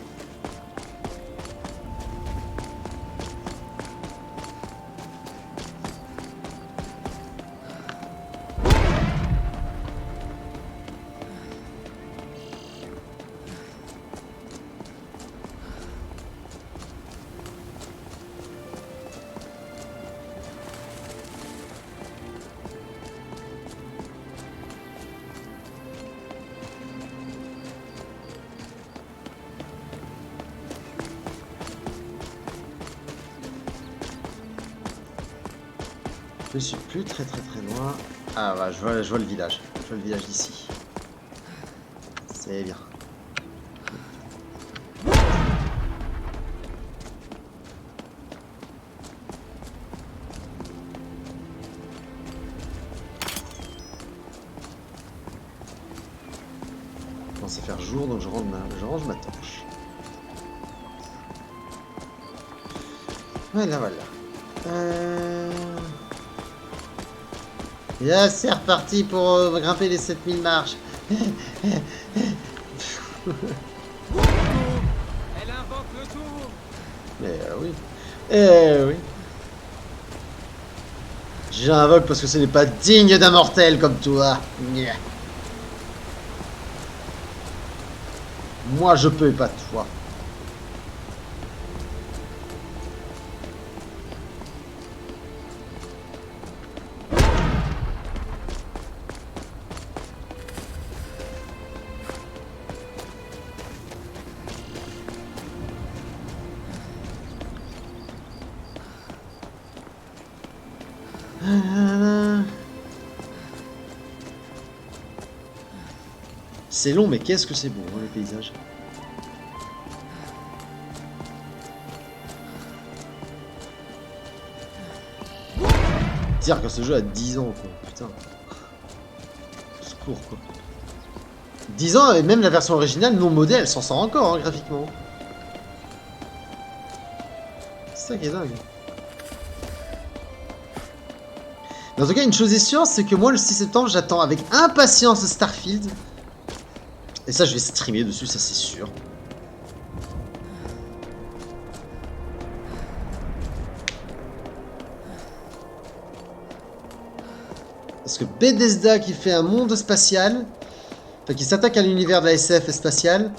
Je suis plus très loin. Ah ouais, je vois le village. Je vois le village d'ici. C'est bien. Il commence à faire jour, donc je range ma torche. Voilà. Là, c'est reparti pour grimper les 7000 marches. Elle invoque le tour. Mais oui. Eh oui. J'invoque parce que ce n'est pas digne d'un mortel comme toi. Nya. Moi, je peux et pas toi. C'est long, mais qu'est-ce que c'est beau, hein, les paysages. Dire que ce jeu a 10 ans, quoi. Putain. Au secours, quoi. 10 ans, et même la version originale non modée, elle s'en sort encore, hein, graphiquement. C'est ça qui est dingue. Mais en tout cas, une chose est sûre, c'est que moi, le 6 septembre, j'attends avec impatience Starfield. Et ça, je vais streamer dessus, ça c'est sûr. Parce que Bethesda qui fait un monde spatial, enfin qui s'attaque à l'univers de la SF spatiale,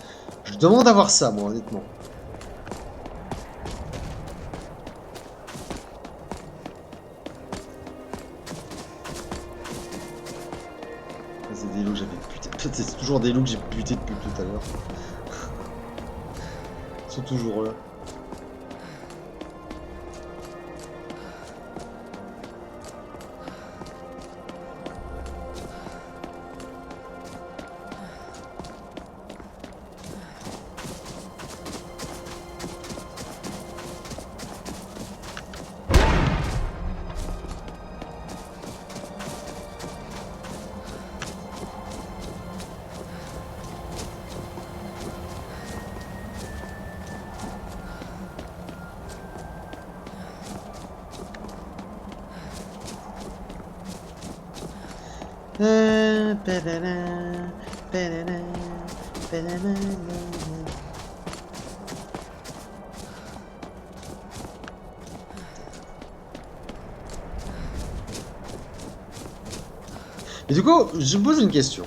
je demande à voir ça, moi, honnêtement. C'est des loups que j'avais buté. C'est toujours des loups que j'ai buté depuis tout à l'heure. Ils sont toujours là. Et du coup, je me pose une question.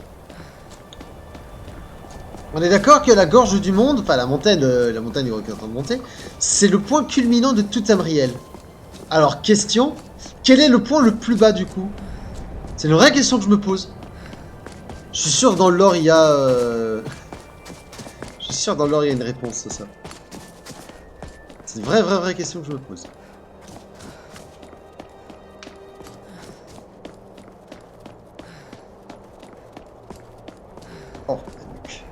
On est d'accord que la gorge du monde, enfin la montagne qui est en train de monter, c'est le point culminant de tout Tamriel. Alors, question, quel est le point le plus bas du coup? C'est une vraie question que je me pose. Je suis sûr que dans le lore il y a... Je suis sûr que dans le lore il y a une réponse, c'est ça. C'est une vraie question que je me pose. Oh, la nuque.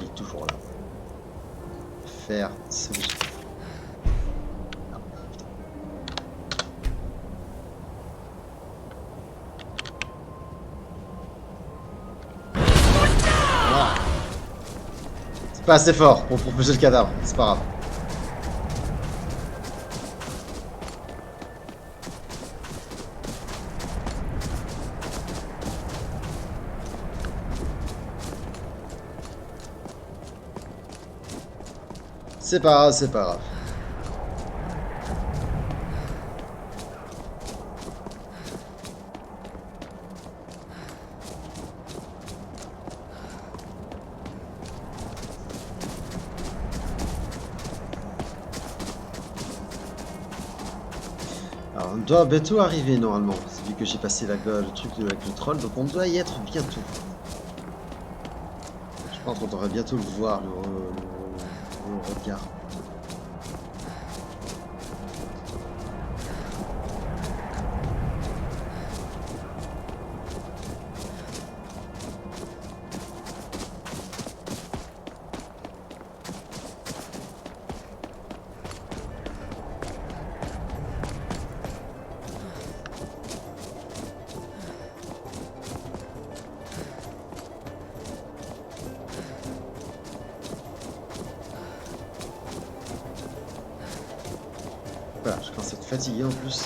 Il est toujours là. Faire ce que j'ai. Pas assez fort pour pousser le cadavre, c'est pas grave. C'est pas grave, c'est pas grave. Alors, on doit bientôt arriver normalement, vu que j'ai passé le truc avec le troll, donc on doit y être bientôt. Je pense qu'on devrait bientôt le voir, le regard. Voilà, je commence à être fatigué en plus.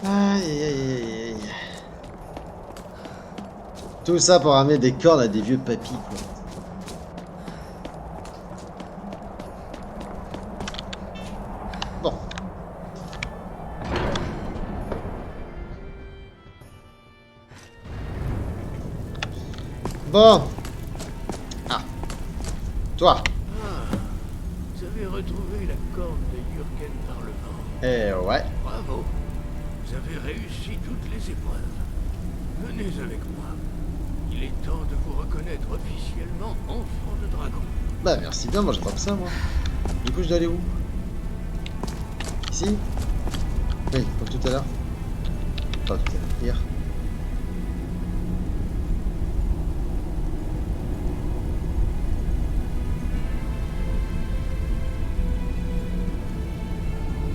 Aïe aïe aïe aïe aïe. Tout ça pour ramener des cornes à des vieux papis quoi. Bon. Bon. Ah. Toi. Ah, vous avez retrouvé la corne de Jürgen Parlement. Eh ouais. Bravo. Vous avez réussi toutes les épreuves. Venez avec moi. Il est temps de vous reconnaître officiellement enfant de dragon. Bah merci bien, moi j'attrape ça moi. Du coup je dois aller où? Ici? Oui, comme tout à l'heure. Pas tout à l'heure, hier.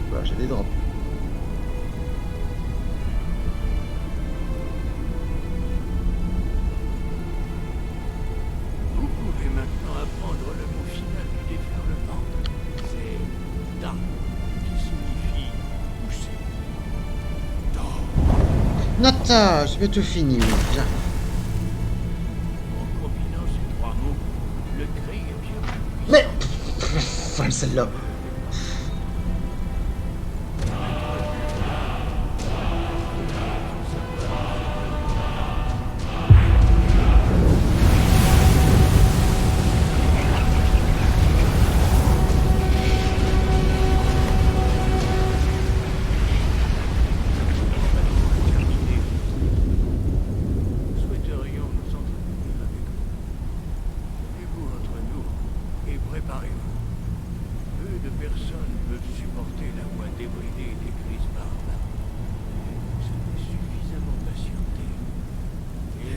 Voilà, j'ai des drops. Vous pouvez maintenant apprendre le mot final du déferlement. C'est Da, qui signifie pousser. Nata, j'ai bientôt fini, oui, viens. En combinant ces trois mots, le cri est bien plus Mais folle celle-là. souhaiterions nous entretenir avec vous. Mettez-vous entre nous et préparez-vous. Peu de personnes peuvent supporter la voix débridée des grises barbes. Vous avez suffisamment patienté. Il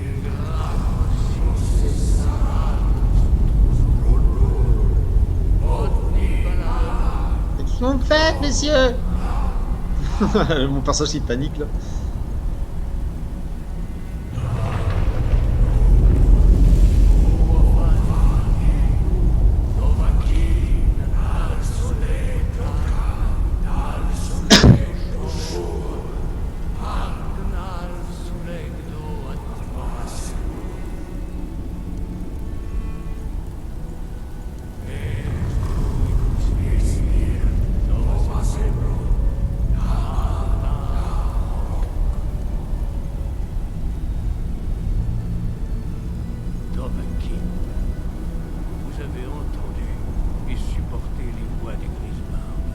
Qu'est-ce que vous faites, messieurs? Mon personnage il panique là. Dovahkiin, vous avez entendu et supporté les voix des grises barbes.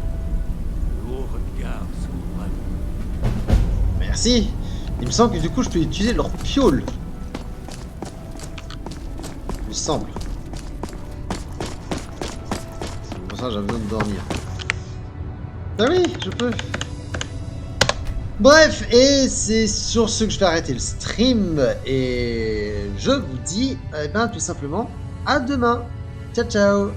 Le haut regard s'ouvre à vous. Merci. Il me semble que du coup je peux utiliser leur piole. Il me semble. Pour ça j'ai besoin de dormir. Ah oui, je peux. Bref, et c'est sur ce que je vais arrêter le stream. Et je vous dis, eh ben, tout simplement, à demain. Ciao, ciao.